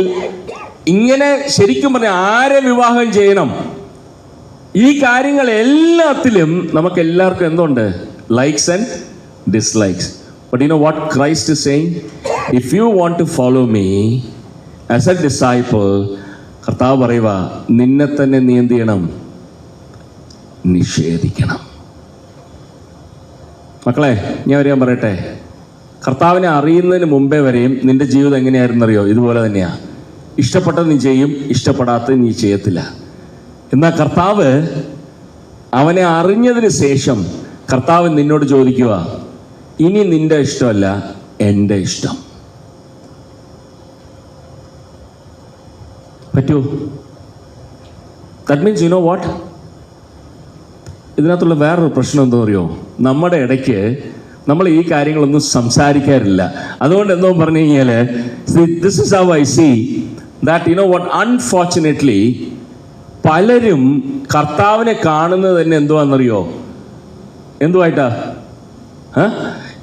ഇങ്ങനെ ശരിക്കും പറഞ്ഞാൽ ആരെ വിവാഹം ചെയ്യണം, ഈ കാര്യങ്ങൾ എല്ലാത്തിലും നമുക്ക് എല്ലാവർക്കും എന്തുണ്ട്? Likes and dislikes. But you know what Christ is saying? If you want to follow me as a disciple, കർത്താവ് പറയുക, നിന്നെ തന്നെ നീ എന്ത് ചെയ്യണം? നിഷേധിക്കണം. മക്കളെ, ഞാൻ ഒരു പറയട്ടെ, കർത്താവിനെ അറിയുന്നതിന് മുമ്പേ വരെയും നിന്റെ ജീവിതം എങ്ങനെയായിരുന്നറിയോ? ഇതുപോലെ തന്നെയാ. ഇഷ്ടപ്പെട്ടത് നീ ചെയ്യും, ഇഷ്ടപ്പെടാത്തത് നീ ചെയ്യത്തില്ല. എന്നാൽ കർത്താവ് അവനെ അറിഞ്ഞതിന് ശേഷം കർത്താവ് നിന്നോട് ചോദിക്കുക, ഇനി നിന്റെ ഇഷ്ടമല്ല, എൻ്റെ ഇഷ്ടം. പറ്റുമോ? That means, U know what, ഇതിനകത്തുള്ള വേറൊരു പ്രശ്നം എന്താ അറിയോ? നമ്മുടെ ഇടയ്ക്ക് നമ്മൾ ഈ കാര്യങ്ങളൊന്നും സംസാരിക്കാറില്ല. അതുകൊണ്ട് എന്തോ പറഞ്ഞു കഴിഞ്ഞാൽ, this is how I see that, you know what, unfortunately പലരും കർത്താവിനെ കാണുന്നത് തന്നെ എന്തുവാണെന്നറിയോ? എന്തുവായിട്ടാ?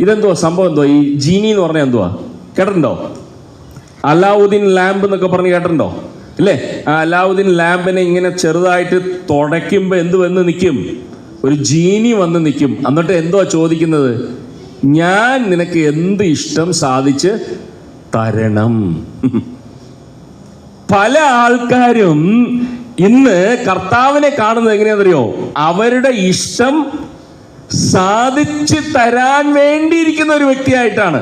ഇതെന്തുവാ സംഭവം? എന്തുവാ ഈ ജീനി എന്ന് പറഞ്ഞാൽ? എന്തുവാ കേട്ടിട്ടുണ്ടോ? അലാവുദ്ദീൻ ലാമ്പ് എന്നൊക്കെ പറഞ്ഞ് കേട്ടിട്ടുണ്ടോ? ഇല്ലേ? ആ അലാവുദ്ദീൻ ലാമ്പിനെ ഇങ്ങനെ ചെറുതായിട്ട് തുടയ്ക്കുമ്പോൾ എന്ത് വന്ന് നിൽക്കും? ഒരു ജീനി വന്ന് നിൽക്കും. എന്നിട്ട് എന്തോ ചോദിക്കുന്നത്? ഞാൻ നിനക്ക് എന്ത് ഇഷ്ടം സാധിച്ച് തരണം. പല ആൾക്കാരും ഇന്ന് കർത്താവിനെ കാണുന്നത് എങ്ങനെയാണെന്നറിയോ? അവരുടെ ഇഷ്ടം സാധിച്ചു തരാൻ വേണ്ടിയിരിക്കുന്ന ഒരു വ്യക്തിയായിട്ടാണ്.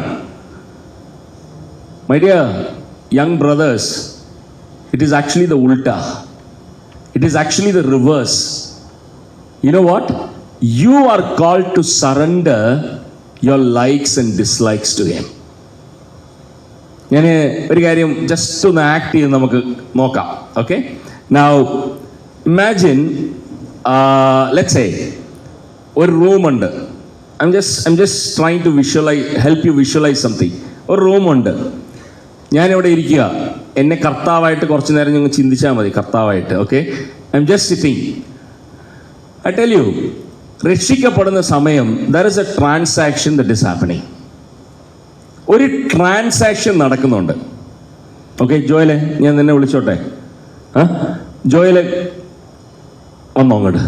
My dear young brothers, it is actually the ulta. It is actually the reverse. You know what? You are called to surrender your likes and dislikes to him. ഞാൻ ഒരു കാര്യം ജസ്റ്റ് ഒന്ന് ആക്ട് ചെയ്ത് നമുക്ക് നോക്കാം. Okay, now imagine let's say ഒരു റൂമുണ്ട്. I'm just trying to help you visualize something. ഒരു റൂമുണ്ട്. ഞാനിവിടെ ഇരിക്കുക. എന്നെ കർത്താവായിട്ട് കുറച്ച് നേരം നിങ്ങൾ ചിന്തിച്ചാൽ മതി. കർത്താവായിട്ട്. Okay, I M just sitting. I tell you, രക്ഷിക്കപ്പെടുന്ന സമയം there is a transaction that is happening. ഒരു ട്രാൻസാക്ഷൻ നടക്കുന്നുണ്ട്. ഓക്കെ, ജോയലെ ഞാൻ നിന്നെ വിളിച്ചോട്ടെ? ജോയല് വന്നോ അങ്ങോട്ട്.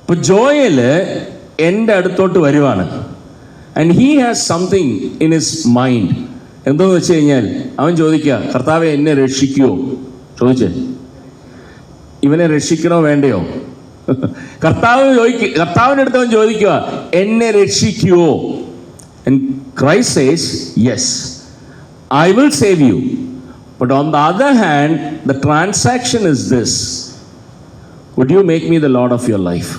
ഇപ്പൊ ജോയല് എൻ്റെ അടുത്തോട്ട് വരുവാണ്. And he has something in his mind. എന്തോന്ന് വെച്ച് കഴിഞ്ഞാൽ അവൻ ചോദിക്കുക, കർത്താവെ എന്നെ രക്ഷിക്കുവോ? ചോദിച്ചേ, ഇവനെ രക്ഷിക്കണോ വേണ്ടയോ? കർത്താവിൻ്റെ അടുത്ത് അവൻ ചോദിക്കുക, എന്നെ രക്ഷിക്കുവോ? And Christ says, yes, I will save you. But on the other hand, the transaction is this: would you make me the Lord of your life?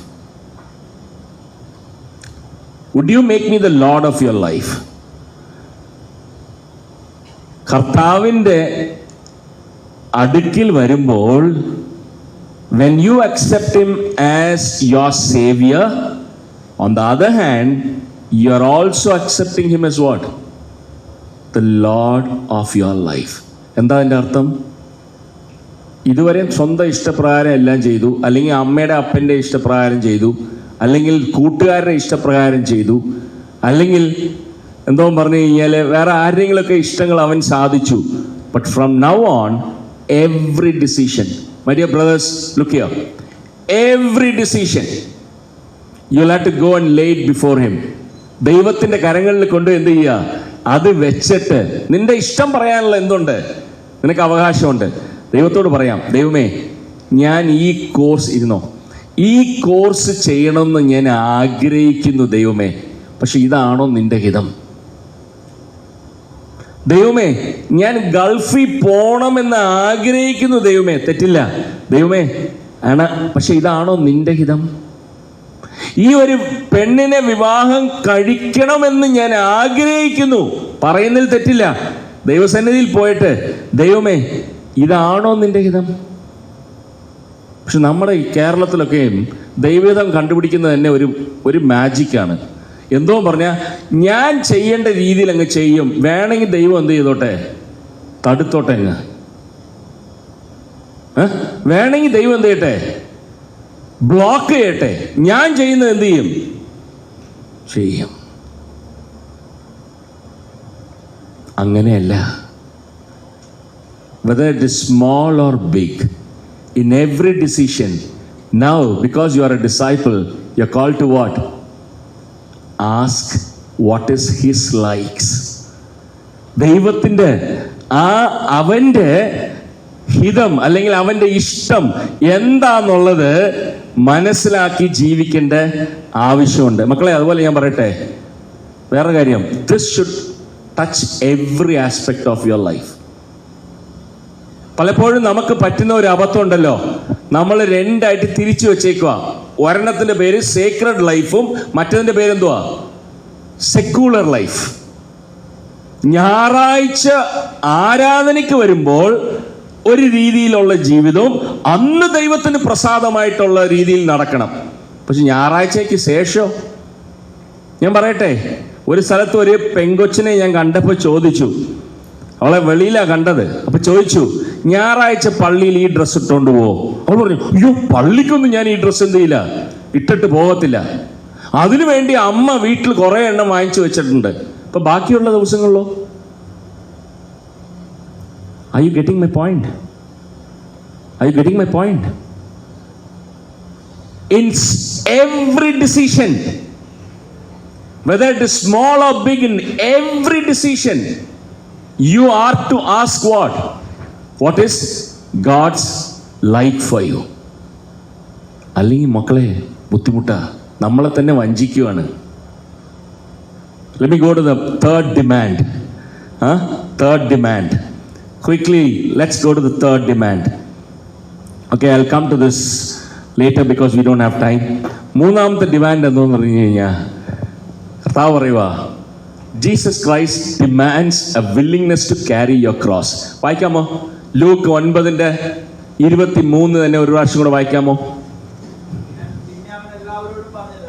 Would you make me the Lord of your life? കർത്താവിൻ്റെ അടുക്കിൽ വരുമ്പോൾ, when you accept him as your savior, on the other hand, you are also accepting him as what? The Lord of your life. എന്താ അതിൻ്റെ അർത്ഥം? ഇതുവരെ സ്വന്തം ഇഷ്ടപ്രകാരം എല്ലാം ചെയ്തു, അല്ലെങ്കിൽ അമ്മയുടെ അപ്പൻ്റെ ഇഷ്ടപ്രകാരം ചെയ്തു, അല്ലെങ്കിൽ കൂട്ടുകാരുടെ ഇഷ്ടപ്രകാരം ചെയ്തു, അല്ലെങ്കിൽ എന്തോ പറഞ്ഞു കഴിഞ്ഞാൽ വേറെ ആരെങ്കിലുമൊക്കെ ഇഷ്ടങ്ങൾ അവൻ സാധിച്ചു. But from now on, every decision, my dear brothers, look here, every decision you will have to go and lay it before him. ദൈവത്തിൻ്റെ കരങ്ങളിൽ കൊണ്ട് എന്ത് ചെയ്യുക? അത് വെച്ചിട്ട് നിന്റെ ഇഷ്ടം പറയാനുള്ള എന്തുണ്ട്? നിനക്ക് അവകാശമുണ്ട്. ദൈവത്തോട് പറയാം, ദൈവമേ ഞാൻ ഈ കോഴ്സ് ഈ കോഴ്സ് ചെയ്യണമെന്ന് ഞാൻ ആഗ്രഹിക്കുന്നു ദൈവമേ, പക്ഷെ ഇതാണോ നിന്റെ ഹിതം? ദൈവമേ ഞാൻ ഗൾഫിൽ പോകണമെന്ന് ആഗ്രഹിക്കുന്നു ദൈവമേ, തെറ്റില്ല ദൈവമേ ആണ്, പക്ഷെ ഇതാണോ നിന്റെ ഹിതം? ഈ ഒരു പെണ്ണിനെ വിവാഹം കഴിക്കണമെന്ന് ഞാൻ ആഗ്രഹിക്കുന്നു, പറയുന്നതിൽ തെറ്റില്ല. ദൈവസന്നിധിയിൽ പോയിട്ട് ദൈവമേ ഇതാണോ നിന്റെ ഹിതം? പക്ഷെ നമ്മുടെ ഈ കേരളത്തിലൊക്കെയും ദൈവഹിതം കണ്ടുപിടിക്കുന്നത് തന്നെ ഒരു മാജിക്കാണ്. എന്തോ പറഞ്ഞാൽ ഞാൻ ചെയ്യേണ്ട രീതിയിൽ അങ്ങ് ചെയ്യും, വേണമെങ്കിൽ ദൈവം എന്ത് ചെയ്തോട്ടെ, തടുത്തോട്ടെ അങ്ങ്. വേണമെങ്കിൽ ദൈവം എന്ത് ചെയ്യട്ടെ, ബ്ലോക്ക് ചെയ്യട്ടെ. ഞാൻ ചെയ്യുന്നത് എന്ത് ചെയ്യും? അങ്ങനെയല്ല. Whether it is small or big, in every decision, now because you are a disciple, you are called to what? Ask what is his likes. ദൈവത്തിൻ്റെ അവൻ്റെ ഹിതം അല്ലെങ്കിൽ അവൻ്റെ ഇഷ്ടം എന്താന്നുള്ളത് മനസ്സിലാക്കി ജീവിക്കേണ്ട ആവശ്യമുണ്ട് മക്കളെ. അതുപോലെ ഞാൻ പറയട്ടെ വേറെ കാര്യം, this should touch every aspect of your life. പലപ്പോഴും നമുക്ക് പറ്റുന്ന ഒരു അബദ്ധം ഉണ്ടല്ലോ, നമ്മൾ രണ്ടായിട്ട് തിരിച്ചു വെച്ചേക്കുക. ഒരെണ്ണത്തിന്റെ പേര് സേക്രഡ് ലൈഫും മറ്റതിന്റെ പേരെന്തുവാ? Secular life. ഞായറാഴ്ച ആരാധനയ്ക്ക് വരുമ്പോൾ ഒരു രീതിയിലുള്ള ജീവിതവും അന്ന് ദൈവത്തിന് പ്രസാദമായിട്ടുള്ള രീതിയിൽ നടക്കണം. പക്ഷെ ഞായറാഴ്ചയ്ക്ക് ശേഷം ഞാൻ പറയട്ടെ, ഒരു സ്ഥലത്ത് ഒരു പെങ്കൊച്ചിനെ ഞാൻ കണ്ടപ്പോൾ ചോദിച്ചു, അവളെ വെളിയിലാണ് കണ്ടത്. അപ്പൊ ചോദിച്ചു, ഞായറാഴ്ച പള്ളിയിൽ ഈ ഡ്രസ്സ് ഇട്ടുകൊണ്ട് പോവോ? അവൾ പറഞ്ഞു, അയ്യോ പള്ളിക്കൊന്നും ഞാൻ ഈ ഡ്രസ്സ് എന്ത് ചെയ്യില്ല, ഇട്ടിട്ട് പോകത്തില്ല. അതിനുവേണ്ടി അമ്മ വീട്ടിൽ കുറെ എണ്ണം വാങ്ങിച്ചു വെച്ചിട്ടുണ്ട്. അപ്പൊ ബാക്കിയുള്ള ദിവസങ്ങളിലോ Are you getting my point? Are you getting my point? In every decision, whether it is small or big, in every decision, you are to ask what? What is God's like for you? അല്ലെങ്കിൽ മക്കളെ ബുദ്ധിമുട്ടാ, നമ്മളെ തന്നെ വഞ്ചിക്കുകയാണ്. Let me go to the third demand. Third demand. Quickly, let's go to the third demand. Okay, I'll come to this later because we don't have time. മൂന്നാമത്തെ demand എന്താണെന്ന് പറഞ്ഞു കഴിഞ്ഞാൽ കർത്താവ് പറയുക, Jesus Christ demands a willingness to carry your cross. വായിക്കാമോ? Luke 9:23 തന്നെ ഒരു പ്രാവശ്യം കൂടെ വായിക്കാമോ? പിന്നെ അവൻ എല്ലാവരോടും പറഞ്ഞത്,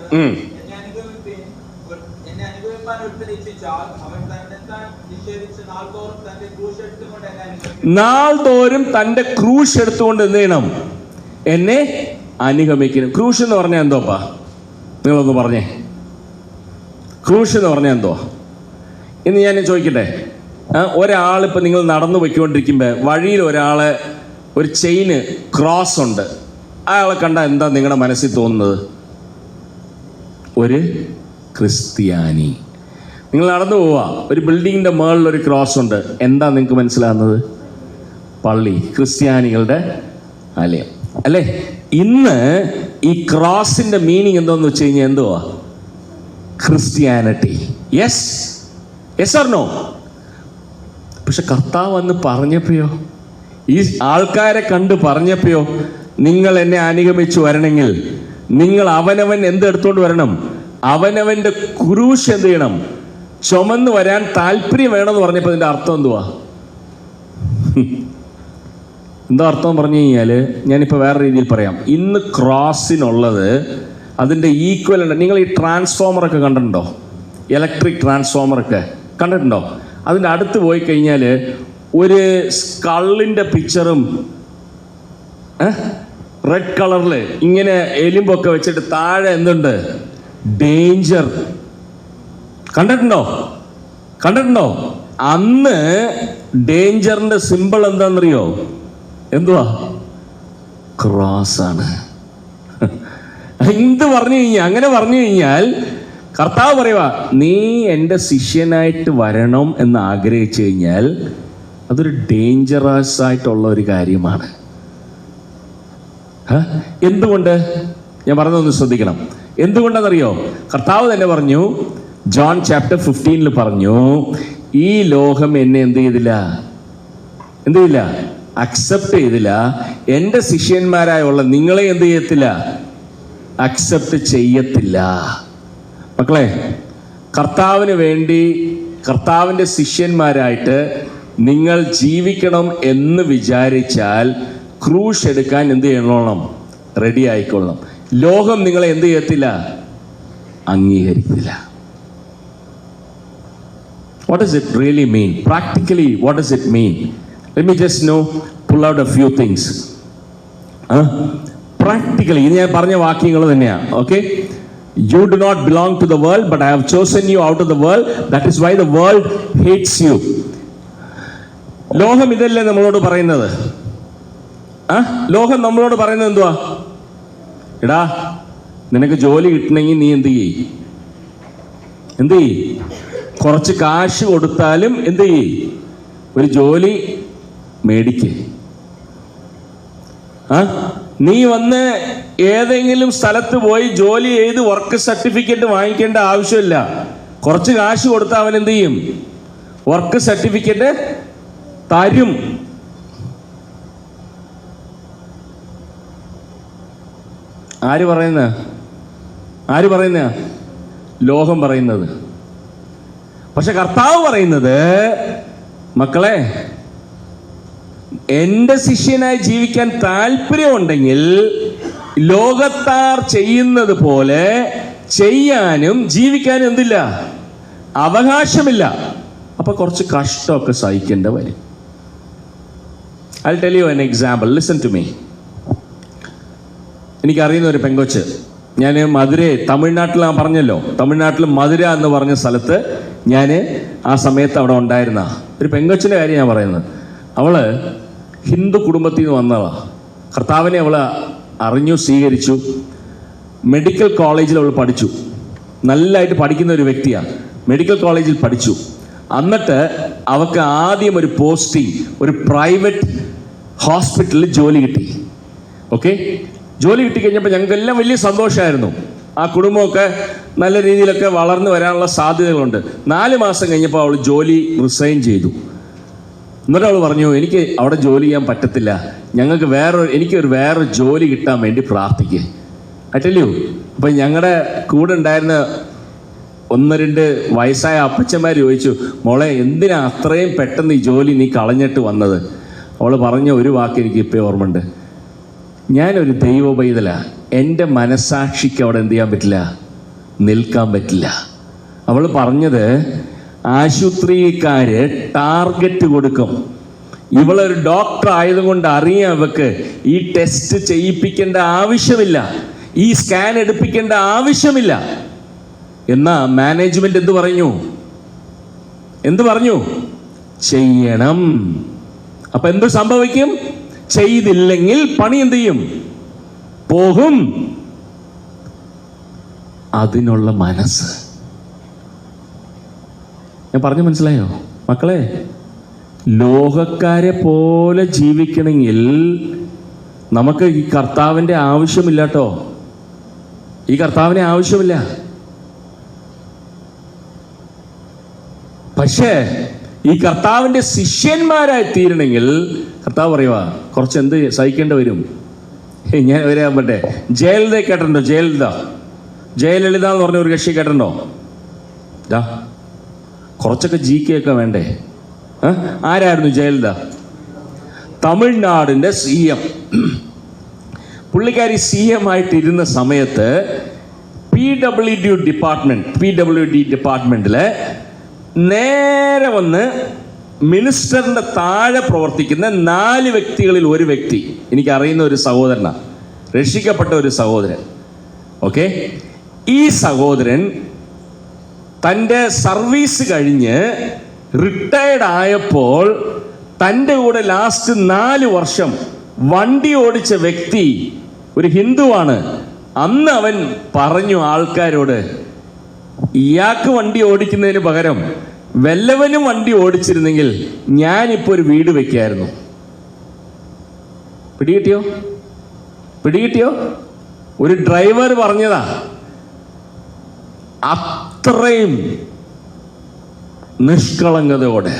എന്നെ അനുഭവിപ്പാൻ ഒരുത്തൻ ഇച്ഛിച്ചാൽ അവൻ തന്നെത്താൻ നിഷേധിച്ച് നാൾതോറും തന്റെ ക്രൂശ് എടുത്തുകൊണ്ട് എന്നെ അനുഗമിക്കണം. നാൾതോറും തന്റെ ക്രൂശ് എടുത്തുകൊണ്ട് എന്ത് ചെയ്യണം? എന്നെ അനുഗമിക്കണം. ക്രൂശ് എന്ന് പറഞ്ഞാൽ എന്തോപ്പാ? നിങ്ങളൊന്ന് പറഞ്ഞേ. ക്രൂശ് എന്ന് പറഞ്ഞാൽ എന്തോ? ഇന്ന് ഞാൻ ചോദിക്കട്ടെ, ഒരാളിപ്പോൾ നിങ്ങൾ നടന്നു പോയിക്കൊണ്ടിരിക്കുമ്പോൾ വഴിയിൽ ഒരാളെ ഒരു ചെയിന് ക്രോസ് ഉണ്ട്, അയാളെ കണ്ടാൽ എന്താ നിങ്ങളുടെ മനസ്സിൽ തോന്നുന്നത്? ഒരു ക്രിസ്ത്യാനി. നിങ്ങൾ നടന്നു പോവുക, ഒരു ബിൽഡിങ്ങിൻ്റെ മുകളിൽ ഒരു ക്രോസ് ഉണ്ട്, എന്താ നിങ്ങൾക്ക് മനസ്സിലാകുന്നത്? പള്ളി, ക്രിസ്ത്യാനികളുടെ ആലയം അല്ലേ? ഇന്ന് ഈ ക്രോസിൻ്റെ മീനിങ് എന്താന്ന് വെച്ച് കഴിഞ്ഞാൽ എന്തുവാ? Christianity. Yes, yes or no? പക്ഷെ കർത്താവ് വന്ന് പറഞ്ഞപ്പോയോ, ഈ ആൾക്കാരെ കണ്ട് പറഞ്ഞപ്പോയോ, നിങ്ങൾ എന്നെ അനുഗമിച്ചു വരണമെങ്കിൽ നിങ്ങൾ അവനവൻ എന്തെടുത്തോണ്ട് വരണം? അവനവൻ്റെ ക്രൂശ് എന്ത് ചെയ്യണം? ചുമന്ന് വരാൻ താല്പര്യം വേണമെന്ന് പറഞ്ഞപ്പോൾ ഇതിൻ്റെ അർത്ഥം എന്തുവാ? എന്താ അർത്ഥം പറഞ്ഞു കഴിഞ്ഞാൽ, ഞാനിപ്പോൾ വേറെ രീതിയിൽ പറയാം. ഇന്ന് ക്രോസിനുള്ളത് അതിൻ്റെ ഈക്വലൻ്റ്. നിങ്ങൾ ഈ ട്രാൻസ്ഫോമറൊക്കെ കണ്ടിട്ടുണ്ടോ? ഇലക്ട്രിക് ട്രാൻസ്ഫോമറൊക്കെ കണ്ടിട്ടുണ്ടോ? അതിൻ്റെ അടുത്ത് പോയി കഴിഞ്ഞാൽ ഒരു സ്കള്ളിൻ്റെ പിക്ചറും റെഡ് കളറിൽ ഇങ്ങനെ എലുമ്പൊക്കെ വെച്ചിട്ട് താഴെ എന്തുണ്ട്? ഡേഞ്ചർ. കണ്ടിട്ടുണ്ടോ? കണ്ടിട്ടുണ്ടോ? അന്ന് ഡേഞ്ചറിൻ്റെ സിമ്പിൾ എന്താണെന്നറിയോ? എന്തുവാ? ക്രോസാണ്. എന്ത് പറഞ്ഞു കഴിഞ്ഞാൽ, അങ്ങനെ പറഞ്ഞു കഴിഞ്ഞാൽ കർത്താവ് പറയുക, നീ എൻ്റെ ശിഷ്യനായിട്ട് വരണം എന്ന് ആഗ്രഹിച്ചു കഴിഞ്ഞാൽ അതൊരു ഡേഞ്ചറസ് ആയിട്ടുള്ള ഒരു കാര്യമാണ്. എന്തുകൊണ്ട്? ഞാൻ പറഞ്ഞതൊന്ന് ശ്രദ്ധിക്കണം. എന്തുകൊണ്ടെന്നറിയോ? കർത്താവ് തന്നെ പറഞ്ഞു, ജോൺ ചാപ്റ്റർ 15 പറഞ്ഞു, ഈ ലോകം എന്നെ എന്ത് ചെയ്തില്ല? അക്സെപ്റ്റ് ചെയ്തില്ല. എൻ്റെ ശിഷ്യന്മാരായുള്ള നിങ്ങളെ എന്ത് ചെയ്യത്തില്ല? അക്സെപ്റ്റ് ചെയ്യത്തില്ല. മക്കളെ, കർത്താവിന് വേണ്ടി കർത്താവിൻ്റെ ശിഷ്യന്മാരായിട്ട് നിങ്ങൾ ജീവിക്കണം എന്ന് വിചാരിച്ചാൽ ക്രൂശ് എടുക്കാൻ എന്ത് ചെയ്യണം? റെഡി ആയിക്കൊള്ളണം. ലോകം നിങ്ങളെ എന്ത് ചെയ്യത്തില്ല? അംഗീകരിക്കില്ല. What does it really mean? Practically, what does it mean? Let me just pull out a few things. Practically, ഇത് ഞാൻ പറഞ്ഞ വാക്യങ്ങൾ തന്നെയാണ്. Okay? You do not belong to the world, but I have chosen you out of the world. That is why the world hates you. ലോകം ഇതല്ലേ നമ്മളോട് പറയുന്നത്? ലോകം നമ്മളോട് പറയുന്നത് എന്തുവാ? എടാ, നിനക്ക് ജോലി കിട്ടണമെങ്കിൽ നീ എന്ത് ചെയ്യ്? കുറച്ച് കാശ് കൊടുത്താലും എന്ത് ചെയ്യ്? ഒരു ജോലി മേടിക്ക്. നീ വന്ന് ഏതെങ്കിലും സ്ഥലത്ത് പോയി ജോലി ചെയ്ത് വർക്ക് സർട്ടിഫിക്കറ്റ് വാങ്ങിക്കേണ്ട ആവശ്യമില്ല. കുറച്ച് കാശ് കൊടുത്താൽ അവൻ എന്ത് ചെയ്യും? വർക്ക് സർട്ടിഫിക്കറ്റ് തരും. ആര് പറയുന്ന? ലോകം പറയുന്നത്. പക്ഷെ കർത്താവ് പറയുന്നത്, മക്കളെ, എൻ്റെ ശിഷ്യനായി ജീവിക്കാൻ താല്പര്യമുണ്ടെങ്കിൽ ലോകത്താർ ചെയ്യുന്നത് പോലെ ചെയ്യാനും ജീവിക്കാനും എന്തില്ല? അവകാശമില്ല. അപ്പൊ കുറച്ച് കഷ്ടമൊക്കെ സഹിക്കേണ്ട വരും. I'll tell you an example. Listen to me. എനിക്കറിയുന്ന ഒരു പെങ്കൊച്ച്, ഞാൻ തമിഴ്നാട്ടിൽ പറഞ്ഞല്ലോ, തമിഴ്നാട്ടിൽ മധുര എന്ന് പറഞ്ഞ സ്ഥലത്ത് ഞാൻ ആ സമയത്ത് അവിടെ ഉണ്ടായിരുന്ന ഒരു പെങ്കൊച്ചിൻ്റെ കാര്യം ഞാൻ പറയുന്നത്. അവള് ഹിന്ദു കുടുംബത്തിൽ നിന്ന് വന്നതാ. കർത്താവിനെ അവൾ അറിഞ്ഞു, സ്വീകരിച്ചു. മെഡിക്കൽ കോളേജിൽ അവൾ പഠിച്ചു. നല്ലതായിട്ട് പഠിക്കുന്ന ഒരു വ്യക്തിയാണ്. മെഡിക്കൽ കോളേജിൽ പഠിച്ചു. എന്നിട്ട് അവൾക്ക് ആദ്യം ഒരു പോസ്റ്റിംഗ്, ഒരു പ്രൈവറ്റ് ഹോസ്പിറ്റലിൽ ജോലി കിട്ടി. ഓക്കെ, ജോലി കിട്ടിക്കഴിഞ്ഞപ്പോൾ ഞങ്ങൾക്കെല്ലാം വലിയ സന്തോഷമായിരുന്നു. ആ കുടുംബമൊക്കെ നല്ല രീതിയിലൊക്കെ വളർന്നു വരാനുള്ള സാധ്യതകളുണ്ട്. 4 മാസം കഴിഞ്ഞപ്പോൾ അവൾ ജോലി റിസൈൻ ചെയ്തു. എന്നിട്ട് അവൾ പറഞ്ഞു, എനിക്ക് അവിടെ ജോലി ചെയ്യാൻ പറ്റത്തില്ല, ഞങ്ങൾക്ക് എനിക്കൊരു വേറെ ജോലി കിട്ടാൻ വേണ്ടി പ്രാർത്ഥിക്കുക. അറ്റല്ലോ. അപ്പം ഞങ്ങളുടെ കൂടെ ഉണ്ടായിരുന്ന 1-2 വയസ്സായ അപ്പച്ചന്മാർ ചോദിച്ചു, മോളെ എന്തിനാ അത്രയും പെട്ടെന്ന് ഈ ജോലി നീ കളഞ്ഞിട്ട് വന്നത്? അവൾ പറഞ്ഞ ഒരു വാക്ക് എനിക്ക് ഇപ്പോൾ ഓർമ്മയുണ്ട്. ഞാനൊരു ദൈവ പൈതലാ, എൻ്റെ മനസാക്ഷിക്ക് അവിടെ എന്ത് ചെയ്യാൻ പറ്റില്ല, നിൽക്കാൻ പറ്റില്ല. അവൾ പറഞ്ഞത്, ആശുപത്രിക്കാര് ടാർഗറ്റ് കൊടുക്കും. ഇവളൊരു ഡോക്ടർ ആയതുകൊണ്ട് അറിയാം ഇവക്ക് ഈ ടെസ്റ്റ് ചെയ്യിപ്പിക്കേണ്ട ആവശ്യമില്ല, ഈ സ്കാൻ എടുപ്പിക്കേണ്ട ആവശ്യമില്ല. എന്നാ മാനേജ്മെന്റ് എന്ത് പറഞ്ഞു? ചെയ്യണം. അപ്പൊ എന്ത് സംഭവിക്കും? ചെയ്തില്ലെങ്കിൽ പണി എന്ത് ചെയ്യും? പോകും. അതിനുള്ള മനസ്സ്. ഞാൻ പറഞ്ഞു മനസ്സിലായോ മക്കളെ? ലോകക്കാരെ പോലെ ജീവിക്കണമെങ്കിൽ നമുക്ക് ഈ കർത്താവിൻ്റെ ആവശ്യമില്ല കേട്ടോ. ഈ കർത്താവിനെ ആവശ്യമില്ല. പക്ഷേ ഈ കർത്താവിൻ്റെ ശിഷ്യന്മാരായി തീരണമെങ്കിൽ കർത്താവ് പറയുക, കുറച്ച് എന്ത് സഹിക്കേണ്ടി വരും. ഞാൻ വരാൻ പറ്റേ. ജയലളിത കേട്ടിട്ടുണ്ടോ? ജയലളിത എന്ന് പറഞ്ഞ ഒരു കക്ഷി കേട്ടിട്ടുണ്ടോ? കുറച്ചൊക്കെ GK ഒക്കെ വേണ്ടേ? ആരായിരുന്നു ജയലളിത? തമിഴ്നാടിൻ്റെ CM. പുള്ളിക്കാരി CM ആയിട്ടിരുന്ന സമയത്ത് PWD ഡിപ്പാർട്ട്മെൻറ്റിൽ നേരെ വന്ന് മിനിസ്റ്ററിൻ്റെ താഴെ പ്രവർത്തിക്കുന്ന 4 വ്യക്തികളിൽ ഒരു വ്യക്തി, എനിക്കറിയുന്ന ഒരു സഹോദരനാണ്, രക്ഷിക്കപ്പെട്ട ഒരു സഹോദരൻ. ഓക്കെ, ഈ സഹോദരൻ തൻ്റെ സർവീസ് കഴിഞ്ഞ് റിട്ടയർഡ് ആയപ്പോൾ തൻ്റെ കൂടെ ലാസ്റ്റ് 4 വർഷം വണ്ടി ഓടിച്ച വ്യക്തി ഒരു ഹിന്ദുവാണ്. അന്ന് അവൻ പറഞ്ഞു ആൾക്കാരോട്, ഇയാൾക്ക് വണ്ടി ഓടിക്കുന്നതിന് പകരം വല്ലവനും വണ്ടി ഓടിച്ചിരുന്നെങ്കിൽ ഞാനിപ്പോൾ ഒരു വീട് വെക്കായിരുന്നു. പിടികിട്ടിയോ? ഒരു ഡ്രൈവർ പറഞ്ഞതാ. അത്രയും നിഷ്കളങ്കതയോടെ,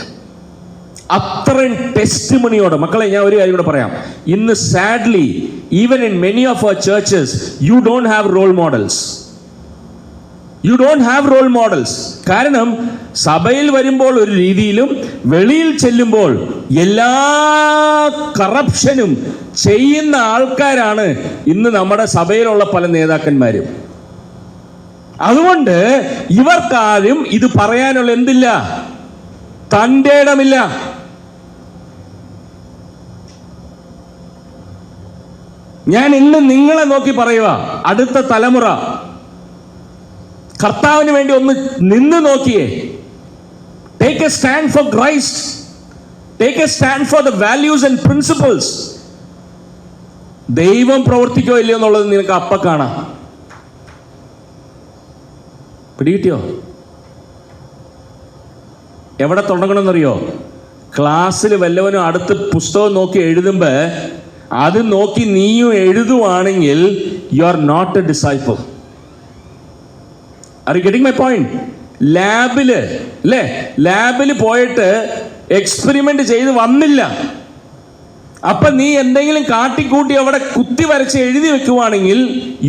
അത്രയും ടെസ്റ്റിമണിയോടെ. മക്കളെ, ഞാൻ ഒരു കാര്യം കൂടെ പറയാം. ഇന്ന് sadly even in many of our churches you don't have role models. കാരണം സഭയിൽ വരുമ്പോൾ ഒരു രീതിയിലും വെളിയിൽ ചെല്ലുമ്പോൾ എല്ലാ കറപ്ഷനും ചെയ്യുന്ന ആൾക്കാരാണ് ഇന്ന് നമ്മുടെ സഭയിലുള്ള പല നേതാക്കന്മാരും. അതുകൊണ്ട് ഇവർക്കാരും ഇത് പറയാനുള്ള എന്തില്ല, തൻ്റെ ഇടമില്ല. ഞാൻ ഇന്ന് നിങ്ങളെ നോക്കി പറയുക, അടുത്ത തലമുറ കർത്താവിന് വേണ്ടി ഒന്ന് നിന്ന് നോക്കിയേ. Take A stand for Christ. Take A stand for the values and principles. ദൈവം പ്രവർത്തിക്കോ ഇല്ലയോ എന്നുള്ളത് നിനക്ക് അപ്പ കാണാം. പിടികിട്ടിയോ? എവിടെ തുടങ്ങണമെന്നറിയോ? ക്ലാസ്സിൽ വല്ലവനും അടുത്ത് പുസ്തകം നോക്കി എഴുതുമ്പോ അത് നോക്കി നീയും എഴുതുവാണെങ്കിൽ you are not a disciple. Are you getting my point? ലാബില് പോയിട്ട് എക്സ്പെരിമെന്റ് ചെയ്ത് വന്നില്ല, അപ്പൊ നീ എന്തെങ്കിലും കാട്ടിക്കൂട്ടി അവിടെ കുത്തി വരച്ച് എഴുതി വെക്കുവാണെങ്കിൽ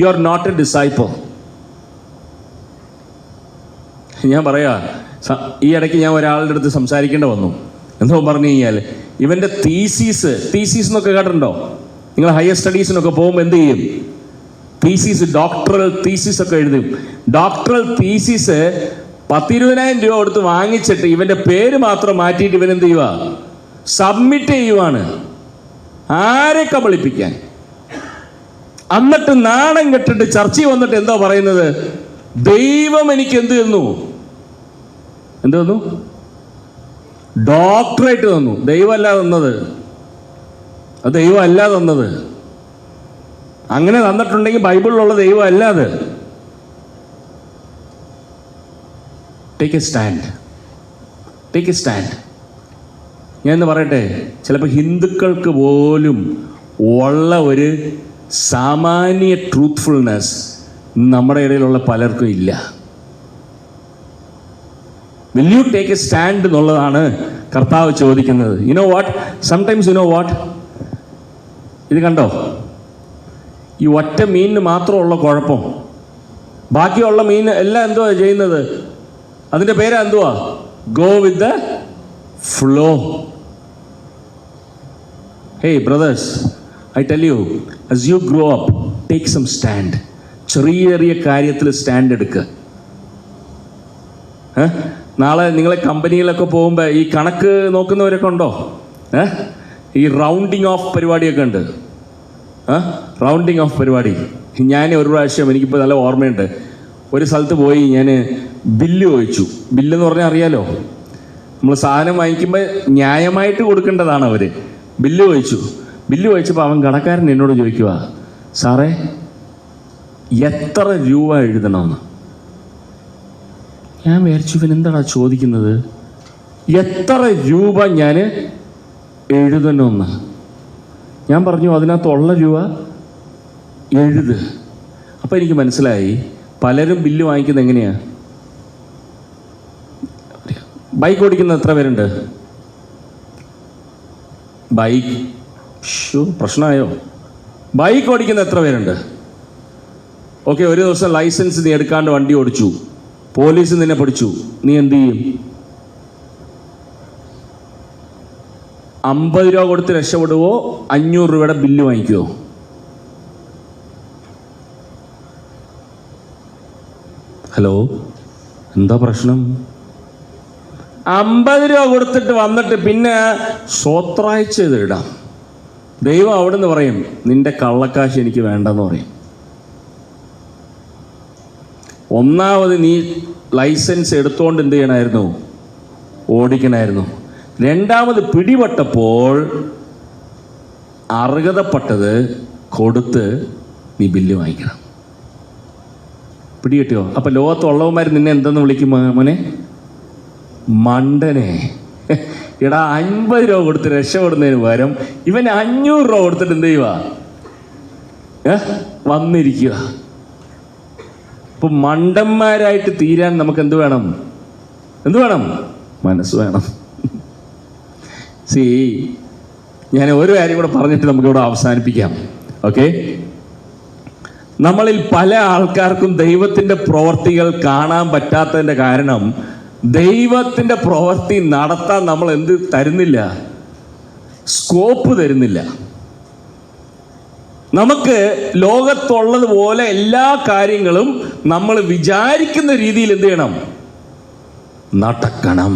you are not a disciple. ഞാൻ പറയാ, ഈ ഇടയ്ക്ക് ഞാൻ ഒരാളുടെ അടുത്ത് സംസാരിക്കേണ്ടി വന്നു. എന്തോ പറഞ്ഞു കഴിഞ്ഞാൽ, ഇവന്റെ തീസീസ് എന്നൊക്കെ കേട്ടിട്ടുണ്ടോ? നിങ്ങൾ ഹയർ സ്റ്റഡീസിനൊക്കെ പോകുമ്പോൾ എന്ത് ചെയ്യും? ഡോക്ടറൽ തീസിസ് ഒക്കെ എഴുതും. ഡോക്ടറൽ തീസിസ് 10-20,000 രൂപ കൊടുത്ത് വാങ്ങിച്ചിട്ട് ഇവന്റെ പേര് മാത്രം മാറ്റിയിട്ട് ഇവൻ എന്ത് ചെയ്യുക? സബ്മിറ്റ് ചെയ്യുവാണ്. ആരെ കബളിപ്പിക്കാൻ? എന്നിട്ട് നാണം കെട്ടിട്ട് ചർച്ചയിൽ വന്നിട്ട് എന്താ പറയുന്നത്? ദൈവം എനിക്ക് എന്ത് തന്നു? ഡോക്ടറേറ്റ് തന്നു. ദൈവമല്ല തന്നത്, അത് ദൈവമല്ല തന്നത്. അങ്ങനെ തന്നിട്ടുണ്ടെങ്കിൽ ബൈബിളിലുള്ള ദൈവം അല്ല അത്. Take A stand, take A stand. ഞാൻ എന്ന് പറയട്ടെ, ചിലപ്പോൾ ഹിന്ദുക്കൾക്ക് പോലും ഉള്ള ഒരു സാമാന്യ ട്രൂത്ത്ഫുൾനെസ് നമ്മുടെ ഇടയിലുള്ള പലർക്കും ഇല്ല. Will you take A stand എന്നുള്ളതാണ് കർത്താവ് ചോദിക്കുന്നത്. U know what, sometimes you know what, ഇത് കണ്ടോ, ഈ ഒറ്റ മീനിന് മാത്രമുള്ള കുഴപ്പം, ബാക്കിയുള്ള മീൻ എല്ലാം എന്തുവാ ചെയ്യുന്നത്? അതിൻ്റെ പേരാ എന്തുവാ? Go with the flow. Hey brothers, I tell U, as you grow up, take some stand. ചെറിയ ചെറിയ കാര്യത്തിൽ സ്റ്റാൻഡ് എടുക്കുക. നാളെ നിങ്ങളെ കമ്പനിയിലൊക്കെ പോകുമ്പോൾ ഈ കണക്ക് നോക്കുന്നവരൊക്കെ ഉണ്ടോ? ഈ റൗണ്ടിങ് ഓഫ് പരിപാടിയൊക്കെ ഉണ്ട്. റൗണ്ടിങ് ഓഫ് പരിപാടി. ഞാൻ ഒരു പ്രാവശ്യം, എനിക്കിപ്പോൾ നല്ല ഓർമ്മയുണ്ട്, ഒരു സ്ഥലത്ത് പോയി ഞാൻ ബില്ല് ചോദിച്ചു. ബില്ലെന്ന് പറഞ്ഞാൽ അറിയാലോ, നമ്മൾ സാധനം വാങ്ങിക്കുമ്പോൾ ന്യായമായിട്ട് കൊടുക്കേണ്ടതാണ് അവർ. ബില്ല് ചോദിച്ചപ്പോൾ അവൻ കടക്കാരൻ എന്നോട് ചോദിക്കുക, സാറേ എത്ര രൂപ എഴുതണമെന്ന്. ഞാൻ വിചാരിച്ചു ഇവൻ എന്താടാ ചോദിക്കുന്നത്, എത്ര രൂപ ഞാൻ എഴുതണമെന്ന്. ഞാൻ പറഞ്ഞു അതിനകത്തുള്ള രൂപ എഴുത്. അപ്പം എനിക്ക് മനസ്സിലായി പലരും ബില്ല് വാങ്ങിക്കുന്നത് എങ്ങനെയാ. ബൈക്ക് ഓടിക്കുന്ന എത്ര പേരുണ്ട്? ബൈക്ക് പ്രശ്നമായോ? ബൈക്ക് ഓടിക്കുന്ന എത്ര പേരുണ്ട്? ഓക്കെ, ഒരു ദിവസം ലൈസൻസ് നീ എടുക്കാണ്ട് വണ്ടി ഓടിച്ചു, പോലീസ് നിന്നെ പിടിച്ചു, നീ എന്ത് ചെയ്യും? 50 രൂപ കൊടുത്ത് രക്ഷപ്പെടുവോ 500 രൂപയുടെ ബില്ല് വാങ്ങിക്കുമോ? ഹലോ, എന്താ പ്രശ്നം? 50 രൂപ കൊടുത്തിട്ട് വന്നിട്ട് പിന്നെ സ്വത്രാഴ്ച ചെയ്ത് ഇടാം. ദൈവം അവിടുന്ന് പറയും നിന്റെ കള്ളക്കാശ് എനിക്ക് വേണ്ടെന്ന് പറയും. ഒന്നാമത് നീ ലൈസൻസ് എടുത്തുകൊണ്ട് എന്ത് ചെയ്യണമായിരുന്നു? ഓടിക്കണമായിരുന്നു. രണ്ടാമത് പിടിപെട്ടപ്പോൾ അർഹതപ്പെട്ടത് കൊടുത്ത് നീ ബില്ല് വാങ്ങിക്കണം. പിടികിട്ടിയോ? അപ്പം ലോകത്തുള്ളവന്മാർ നിന്നെ എന്തെന്ന് വിളിക്കും മോനെ? മണ്ടനെ. എടാ 50 രൂപ കൊടുത്ത് രക്ഷപ്പെടുന്നതിന് പകരം ഇവൻ 500 രൂപ കൊടുത്തിട്ട് എന്ത് ചെയ്യുക? വന്നിരിക്കുക. ഇപ്പം മണ്ടന്മാരായിട്ട് തീരാൻ നമുക്ക് എന്ത് വേണം? മനസ്സ് വേണം. ഞാൻ ഒരു കാര്യം കൂടെ പറഞ്ഞിട്ട് നമുക്കിവിടെ അവസാനിപ്പിക്കാം. ഓക്കെ, നമ്മളിൽ പല ആൾക്കാർക്കും ദൈവത്തിൻ്റെ പ്രവൃത്തികൾ കാണാൻ പറ്റാത്തതിൻ്റെ കാരണം ദൈവത്തിൻ്റെ പ്രവൃത്തി നടത്താൻ നമ്മൾ എന്ത് തരുന്നില്ല? സ്കോപ്പ് തരുന്നില്ല. നമുക്ക് ലോകത്തുള്ളതുപോലെ എല്ലാ കാര്യങ്ങളും നമ്മൾ വിചാരിക്കുന്ന രീതിയിൽ എന്ത് ചെയ്യണം? നടക്കണം.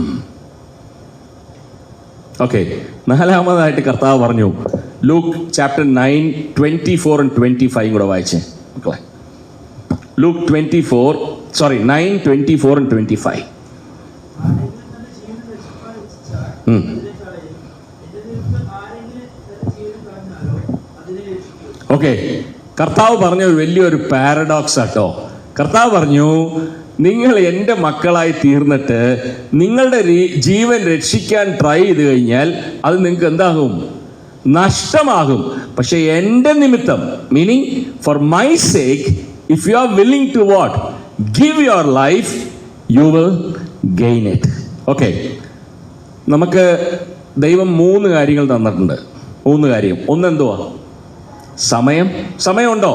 ഓക്കെ, നാലാമതായിട്ട് കർത്താവ് പറഞ്ഞു, ലൂക്ക് ചാപ്റ്റർ 9, 24 and 25 കൂടെ വായിച്ചേ മക്കളെ. Luke 9, 24 and 25. ഓക്കെ, കർത്താവ് പറഞ്ഞ ഒരു വലിയൊരു പാരഡോക്സ് ആട്ടോ. കർത്താവ് പറഞ്ഞു, നിങ്ങൾ എൻ്റെ മക്കളായി തീർന്നിട്ട് നിങ്ങളുടെ ജീവൻ രക്ഷിക്കാൻ ട്രൈ ചെയ്ത് കഴിഞ്ഞാൽ അത് നിങ്ങൾക്ക് എന്താകും? നഷ്ടമാകും. പക്ഷെ എൻ്റെ നിമിത്തം, meaning for my sake, if you are willing to what? Give your life, you will gain it. Okay, നമുക്ക് ദൈവം 3 കാര്യങ്ങൾ തന്നിട്ടുണ്ട്. 3 കാര്യം. ഒന്നെന്തുവാ? സമയമുണ്ടോ?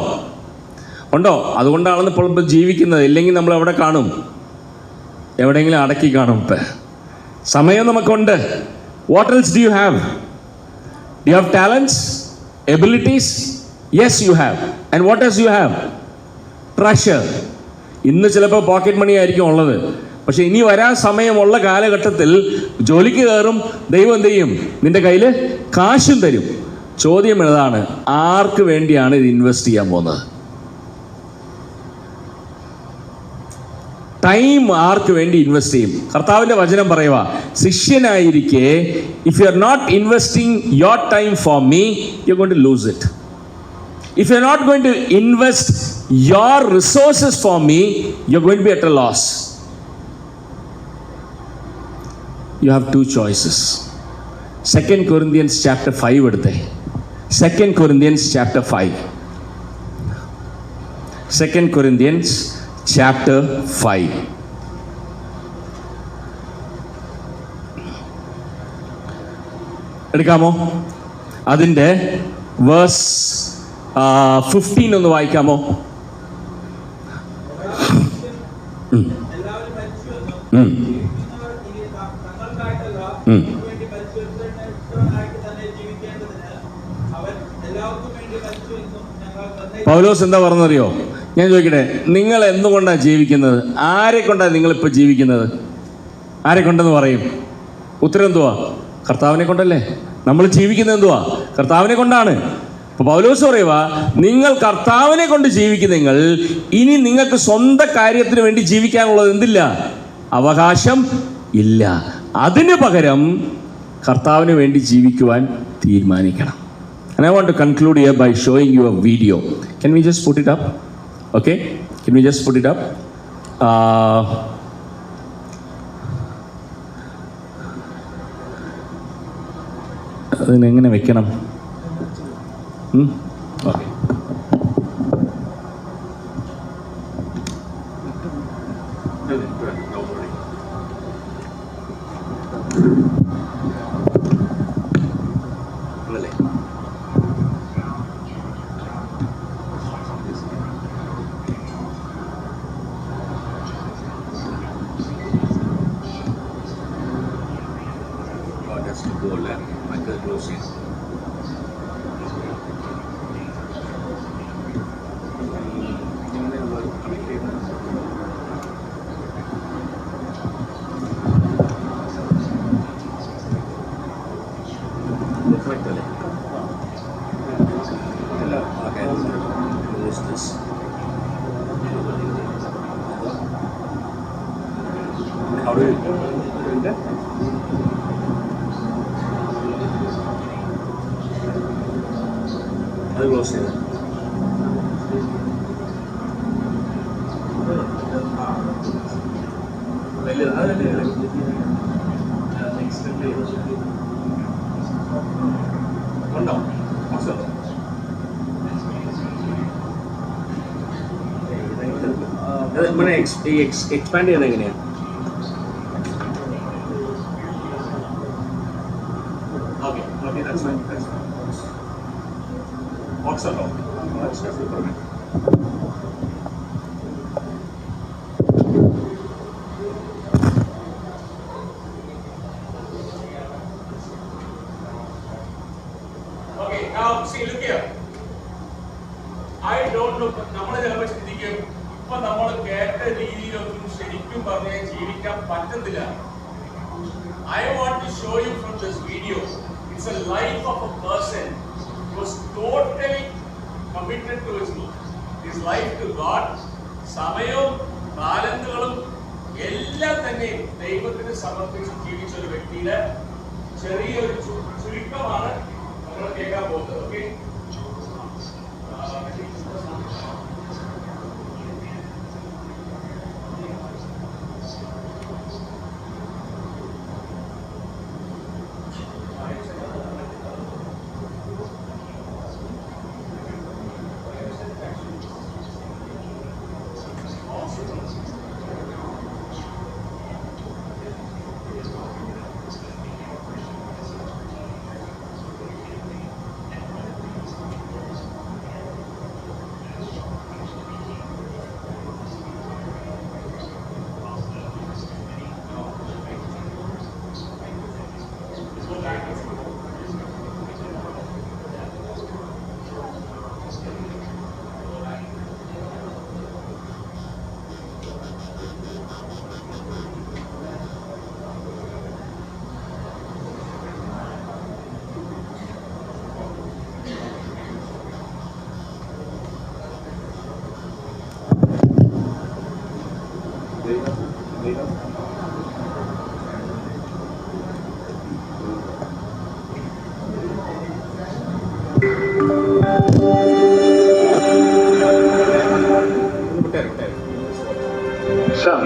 അതുകൊണ്ടാണെന്ന് ഇപ്പോൾ ജീവിക്കുന്നത്. ഇല്ലെങ്കിൽ നമ്മൾ എവിടെ കാണും? എവിടെയെങ്കിലും അടക്കി കാണും. ഇപ്പം സമയം നമുക്കുണ്ട്. What else do you have? Do you have talents, abilities? Yes, you have. And what else you have? Treasure. ഇന്ന് ചിലപ്പോൾ പോക്കറ്റ് മണി ആയിരിക്കും ഉള്ളത്, പക്ഷെ ഇനി വരാൻ സമയമുള്ള കാലഘട്ടത്തിൽ ജോലിക്ക് കയറും, ദൈവം എന്ത് ചെയ്യും? നിന്റെ കയ്യിൽ കാശും തരും. ചോദ്യം ഇതാണ്, ആർക്ക് വേണ്ടിയാണ് ഇത് ഇൻവെസ്റ്റ് ചെയ്യാൻ പോകുന്നത്? ടൈം ആർക്ക് വേണ്ടി ഇൻവെസ്റ്റ് ചെയ്യും? കർത്താവിൻ്റെ വചനം പറയുക, ശിഷ്യനായിരിക്കെ if you are not investing your time for me, you are going to lose it. If you're not going to invest your resources for me, you're going to be at a loss. You have two choices. 2 Corinthians chapter 5 എടുത്തേ. 2 Corinthians chapter 5. 2 Corinthians chapter 5. എടുക്കാമോ? അതിൻ്റെ verse 15 ഒന്ന് വായിക്കാമോ? എല്ലാവരും മരിച്ചുവെന്നും ജീവിക്കുന്നവർ ഇനി തങ്ങൾക്കായിട്ടല്ല വേണ്ടി മരിച്ചുവെന്നവനായിട്ട് തന്നെ ജീവിക്കേണ്ടതിന് അവൻ എല്ലാവർക്കും വേണ്ടി മരിച്ചുവെന്നും ഞങ്ങൾ പൗലോസ് എന്താ പറഞ്ഞറിയോ? ഞാൻ ചോദിക്കട്ടെ, നിങ്ങൾ എന്തുകൊണ്ടാണ് ജീവിക്കുന്നത്? ആരെ കൊണ്ടാണ് നിങ്ങളിപ്പോൾ ജീവിക്കുന്നത്? ആരെ കൊണ്ടെന്ന് പറയും? ഉത്തരം എന്തുവാ? കർത്താവിനെ കൊണ്ടല്ലേ. നമ്മൾ ജീവിക്കുന്നത് എന്തുവാ? കർത്താവിനെ കൊണ്ടാണ്. അപ്പോൾ പൗലോസ് പറയുക, നിങ്ങൾ കർത്താവിനെ കൊണ്ട് ജീവിക്കുന്നെങ്കിൽ ഇനി നിങ്ങൾക്ക് സ്വന്തം കാര്യത്തിന് വേണ്ടി ജീവിക്കാനുള്ളത് എന്തില്ല? അവകാശം ഇല്ല. അതിന് പകരം കർത്താവിന് വേണ്ടി ജീവിക്കുവാൻ തീരുമാനിക്കണം. And I want to conclude here by showing you a video. Can we just put it up? Okay? Can we just put it up? അതിനെങ്ങനെ വെക്കണം? ഓക്കെ. അത് ക്ലോസ് ചെയ്ത് ഉണ്ടോ? എക്സ്പാൻഡ് ചെയ്യുന്നത് എങ്ങനെയാണ്? Okay okay, that's fine. Box ഉണ്ടോ? Okay, now see, look here. I don't know, നമ്മളെ ചിലപ്പോൾ ചിന്തിക്കും ഇപ്പൊ നമ്മൾ കേട്ട രീതിയിലൊന്നും ശരിക്കും പറഞ്ഞാൽ ജീവിക്കാൻ പറ്റത്തില്ല. I want to show you from this video, it's a life of a person who was totally committed to his life to God. സമയവും താലന്തുകളും എല്ലാം തന്നെ ദൈവത്തിന് സമർപ്പിച്ച് ജീവിച്ച ഒരു വ്യക്തിയുടെ ചെറിയൊരു ചുരുക്കമാണ് നമ്മൾ കേൾക്കാൻ പോകുന്നത്. Okay,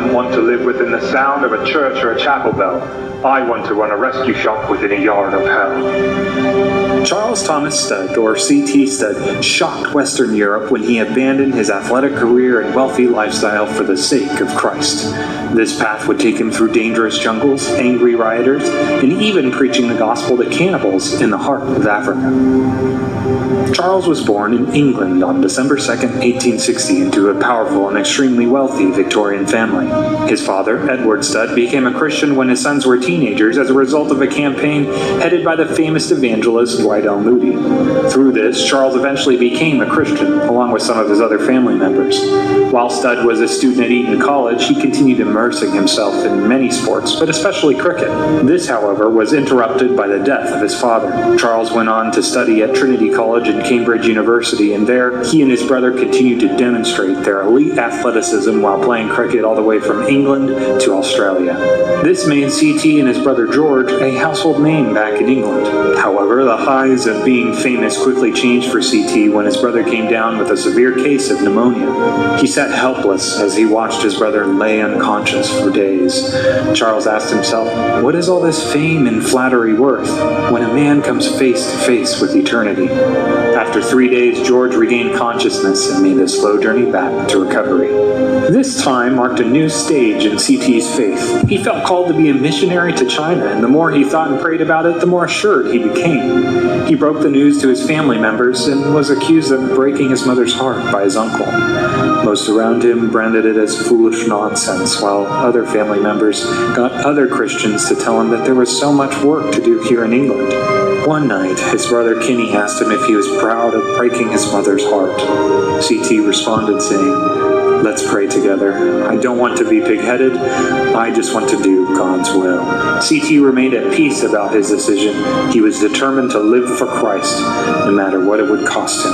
doesn't want to live within the sound of a church or a chapel bell. I want to run a rescue shop within a yard of hell. Charles Thomas Studd, or C.T. Studd, shocked Western Europe when he abandoned his athletic career and wealthy lifestyle for the sake of Christ. This path would take him through dangerous jungles, angry rioters, and even preaching the gospel to cannibals in the heart of Africa. Charles was born in England on December 2nd, 1860, into a powerful and extremely wealthy Victorian family. His father, Edward Studd, became a Christian when his sons were teenagers as a result of a campaign headed by the famous evangelist Dwight L. Moody. Through this, Charles eventually became a Christian, along with some of his other family members. While Studd was a student at Eton College, he continued immersing himself in many sports, but especially cricket. This, however, was interrupted by the death of his father. Charles went on to study at Trinity College and Cambridge University, and there he and his brother continued to demonstrate their elite athleticism while playing cricket all the way from England to Australia. This made C.T. and his brother George a household name back in England. However, the highs of being famous quickly changed for C.T. when his brother came down with a severe case of pneumonia. He sat helpless as he watched his brother lay unconscious for days. Charles asked himself, what is all this fame and flattery worth when a man comes face to face with eternity? After 3 days, George regained consciousness and made a slow journey back to recovery. This time marked a new stage in C.T.'s faith. He felt called to be a missionary to China, and the more he thought and prayed about it, the more assured he became. He broke the news to his family members and was accused of breaking his mother's heart by his uncle. Most around him branded it as foolish nonsense, while other family members got other Christians to tell him that there was so much work to do here in England. One night, his brother Kinney asked him if he was proud of breaking his mother's heart. C.T. responded saying, let's pray together. I don't want to be pig-headed. I just want to do God's will. C.T. remained at peace about his decision. He was determined to live for Christ, no matter what it would cost him.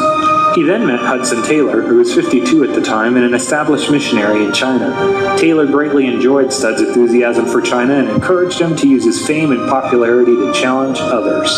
He then met Hudson Taylor, who was 52 at the time and an established missionary in China. Taylor greatly enjoyed Studd's enthusiasm for China and encouraged him to use his fame and popularity to challenge others.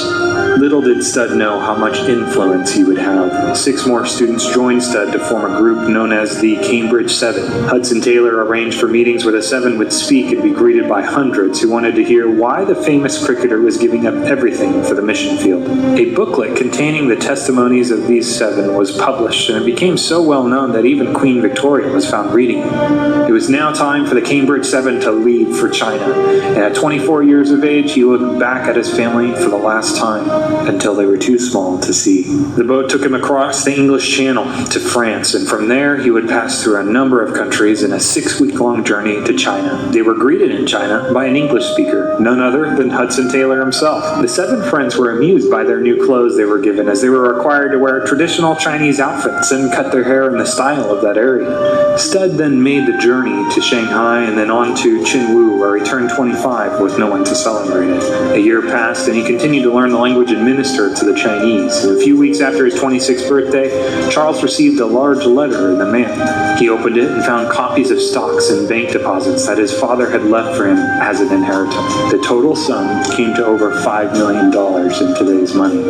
Little did Studd know how much influence he would have. 6 more students joined Studd to form a group known as the Cambridge Seven. Hudson Taylor arranged for meetings where the Seven would speak and be greeted by hundreds who wanted to hear why the famous cricketer was giving up everything for the mission field. A booklet containing the testimonies of these 7 was published, and it became so well known that even Queen Victoria was found reading it. It was now time for the Cambridge Seven to leave for China, and at 24 years of age, he looked back at his family for the last time until they were too small to see. The boat took him across the English Channel to France, and from there he would pass through a number of countries in a 6-week-long journey to China. They were greeted in China by an English speaker, none other than Hudson Taylor himself. The 7 friends were amused by their new clothes they were given, as they were required to wear traditional Chinese outfits and cut their hair in the style of that area. Studd then made the journey to Shanghai and then on to Chinwu, where he turned 25 with no one to celebrate it. A year passed and he continued to learn the language and minister to the Chinese. A few weeks after his 26th birthday, Charles received a large letter in the mail. He opened it and found copies of stocks and bank deposits that his father had left for him as an inheritance. The total sum came to over $5 million in today's money.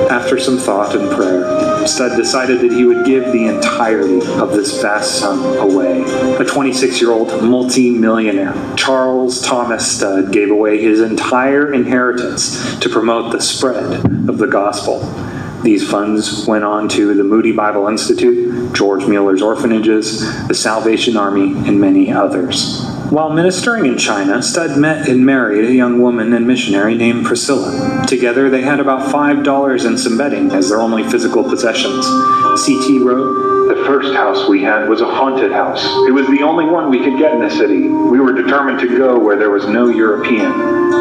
After some thought and prayer, Studd decided that he would give the entirety of this vast sum away. A 26-year-old multi-millionaire, Charles Thomas Studd, gave away his entire inheritance to promote the spread of the gospel. These funds went on to the Moody Bible Institute, George Mueller's orphanages, the Salvation Army, and many others. While ministering in China, Studd met and married a young woman and missionary named Priscilla. Together, they had about $5 and some bedding as their only physical possessions. C.T. wrote, The first house we had was a haunted house. It was the only one we could get in the city. We were determined to go where there was no European.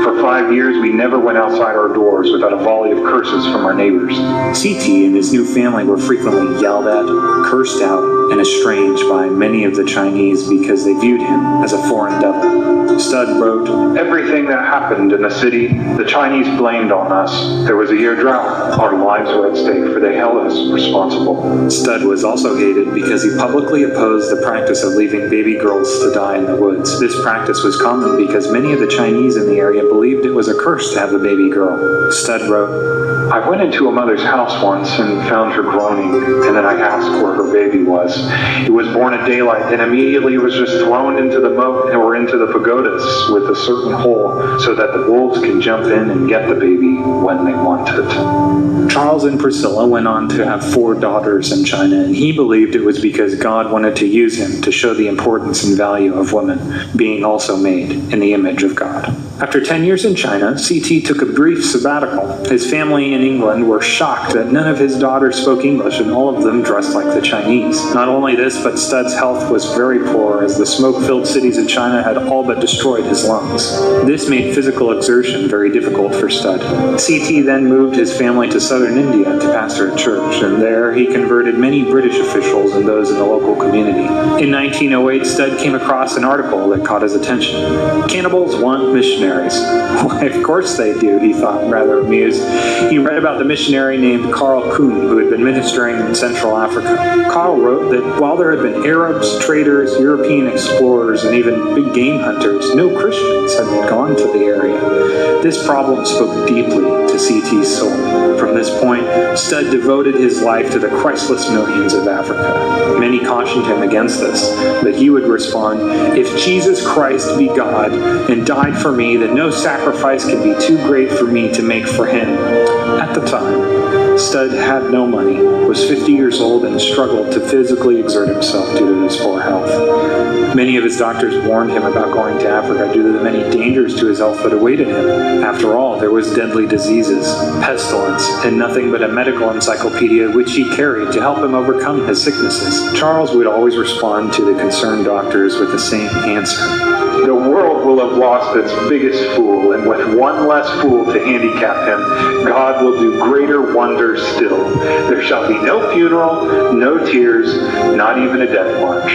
For 5 years, we never went outside our doors without a volley of curses from our neighbors. C.T. and his new family were frequently yelled at, cursed out, and estranged by many of the Chinese because they viewed him as a foreign devil. Studd wrote, Everything that happened in the city, the Chinese blamed on us. There was a year drought. Our lives were at stake, for they held us responsible. Studd was also hated because he publicly opposed the practice of leaving baby girls to die in the woods. This practice was common because many of the Chinese in the area and believed it was a curse to have a baby girl. Studd wrote, I went into a mother's house once and found her groaning, and then I asked where her baby was. It was born at daylight, and immediately was just thrown into the moat or into the pagodas with a certain hole so that the wolves can jump in and get the baby when they want it. Charles and Priscilla went on to have 4 daughters in China, and he believed it was because God wanted to use him to show the importance and value of women being also made in the image of God. After 10 years in China, C.T. took a brief sabbatical. His family in England were shocked that none of his daughters spoke English and all of them dressed like the Chinese. Not only this, but Studd's health was very poor as the smoke-filled cities of China had all but destroyed his lungs. This made physical exertion very difficult for Studd. C.T. then moved his family to southern India to pastor a church, and there he converted many British officials and those in the local community. In 1908, Studd came across an article that caught his attention. Cannibals want missionaries. Why, of course they do, he thought, rather amused. He read about the missionary named Carl Kuhn, who had been ministering in Central Africa. Carl wrote that while there had been Arabs, traders, European explorers, and even big game hunters, no Christians had gone to the area. This problem spoke deeply to C.T.'s soul. From this point, Studd devoted his life to the Christless millions of Africa. Many cautioned him against this, but he would respond, "If Jesus Christ be God and died for me, then no sacrifice can be too great for me to make for him." At the time, Studd had no money, was 50 years old, and struggled to physically exert himself due to his poor health. Many of his doctors warned him about going to Africa due to the many dangers to his health that awaited him. After all, there was deadly diseases, pestilence, and nothing but a medical encyclopedia which he carried to help him overcome his sicknesses. Charles would always respond to the concerned doctors with the same answer. The world will have lost its biggest fool, and with one less fool to handicap him, God will do greater wonders still. There shall be no funeral, no tears, not even a death march.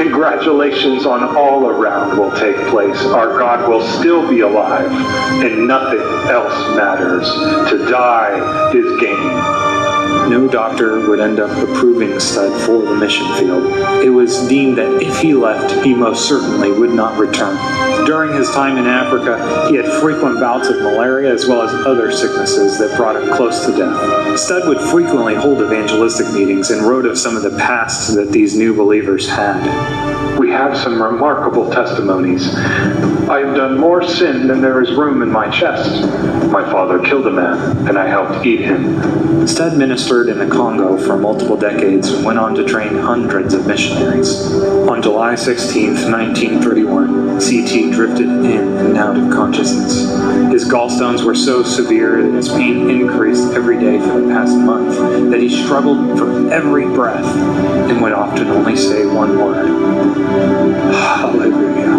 Congratulations on all around will take place. Our God will still be alive, and nothing else matters. To die is gain. No doctor would end up approving Studd for the mission field. It was deemed that if he left, he most certainly would not return. During his time in Africa, he had frequent bouts of malaria as well as other sicknesses that brought him close to death. Studd would frequently hold evangelistic meetings and wrote of some of the past that these new believers had. We have some remarkable testimonies. I have done more sin than there is room in my chest. My father killed a man, and I helped eat him. Studd ministered in the Congo for multiple decades and went on to train hundreds of missionaries. On July 16, 1931, C.T. drifted in and out of consciousness. His gallstones were so severe that his pain increased every day for the past month, that he struggled for every breath and would often only say one word: Hallelujah.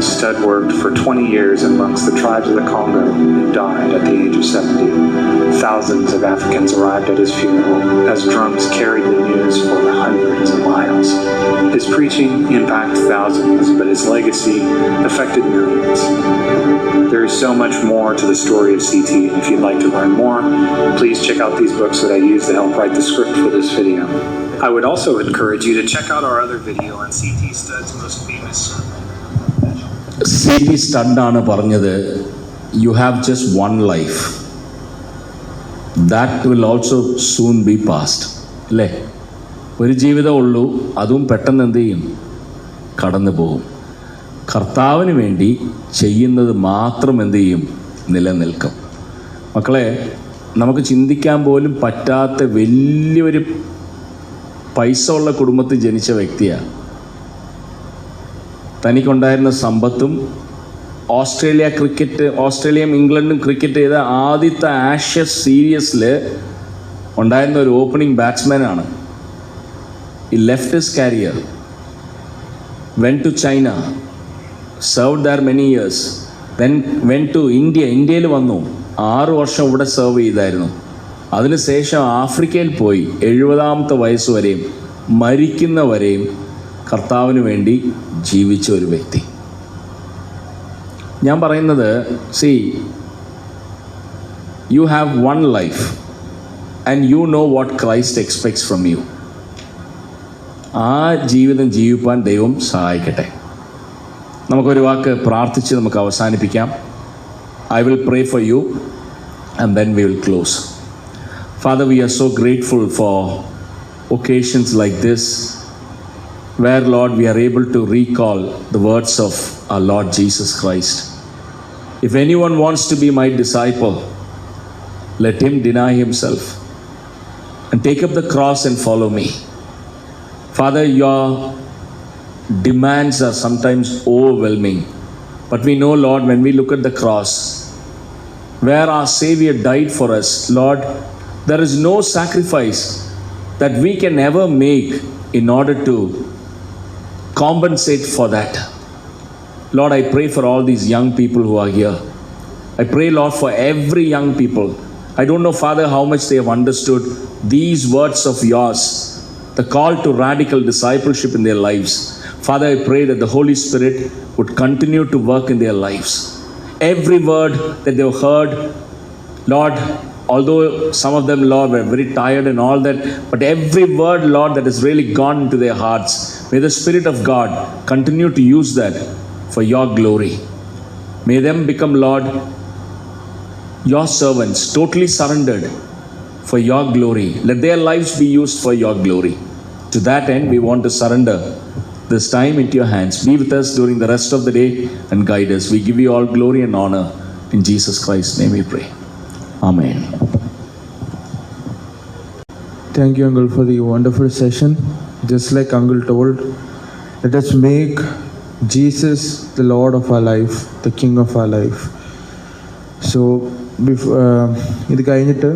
Studd worked for 20 years amongst the tribes of the Congo and died at the age of 70. Thousands of Africans arrived at his funeral as drums carried the news for hundreds of miles. His preaching impacted thousands, but his legacy affected millions. There is so much more to the story of C.T., and if you'd like to learn more, please check out these books that I used to help write the script for this video. I would also encourage you to check out our other video on C.T. Studd's most famous sermon. C.T. Studd പറഞ്ഞത്, "You have just one life. That will also soon be past." അല്ലേ? ഒരു ജീവിതമേ ഉള്ളൂ, അതും പെട്ടെന്ന് എന്ത് ചെയ്യും? കടന്നു പോകും. കർത്താവിന് വേണ്ടി ചെയ്യുന്നത് മാത്രം എന്ത് ചെയ്യും? നിലനിൽക്കും. മക്കളെ, നമുക്ക് ചിന്തിക്കാൻ പോലും പറ്റാത്ത വലിയൊരു പൈസ ഉള്ള കുടുംബത്തിൽ ജനിച്ച വ്യക്തിയാണ്. തനിക്കുണ്ടായിരുന്ന സമ്പത്തും ഓസ്ട്രേലിയയും ഇംഗ്ലണ്ടും ക്രിക്കറ്റ് ചെയ്ത ആദ്യത്തെ ആഷസ് സീരീസിൽ ഉണ്ടായിരുന്ന ഒരു opening ബാറ്റ്സ്മാനാണ്. He left his career, went to China, served there many years, then went to India. ഇന്ത്യയിൽ വന്നു, 6 വർഷം ഇവിടെ സെർവ് ചെയ്തായിരുന്നു. അതിനുശേഷം ആഫ്രിക്കയിൽ പോയി 70-ാമത്തെ വയസ്സ് വരെയും മരിക്കുന്നവരെയും കർത്താവിന് വേണ്ടി ജീവിച്ച ഒരു വ്യക്തി. ഞാൻ പറയുന്നത്, you have one life and you know what Christ expects from you. ആ ജീവിതം ജീവിപ്പാൻ ദൈവം സഹായിക്കട്ടെ. നമുക്കൊരു വാക്ക് പ്രാർത്ഥിച്ച് നമുക്ക് അവസാനിപ്പിക്കാം. I will pray for you and then we will close. Father, we are so grateful for occasions like this where, Lord, we are able to recall the words of our Lord Jesus Christ. If anyone wants to be my disciple, let him deny himself and take up the cross and follow me. Father, your demands are sometimes overwhelming. But we know, Lord, when we look at the cross, where our Savior died for us, Lord, there is no sacrifice that we can ever make in order to compensate for that. Lord, I pray for all these young people who are here. I pray, Lord, for every young people. I don't know, Father, how much they have understood these words of yours, the call to radical discipleship in their lives. Father, I pray that the Holy Spirit would continue to work in their lives. Every word that they've heard, Lord, although some of them, Lord, were very tired and all that, but every word, Lord, that has really gone into their hearts, may the Spirit of God continue to use that for your glory. May them become, Lord, your servants, totally surrendered for your glory. Let their lives be used for your glory. To that end, we want to surrender this time into your hands. Be with us during the rest of the day and guide us. We give you all glory and honor. In Jesus Christ's name we pray. Amen. Thank you, Uncle, for the wonderful session. Just like Uncle told, let us make Jesus the Lord of our life, the King of our life. So, ഇത് കഴിഞ്ഞിട്ട്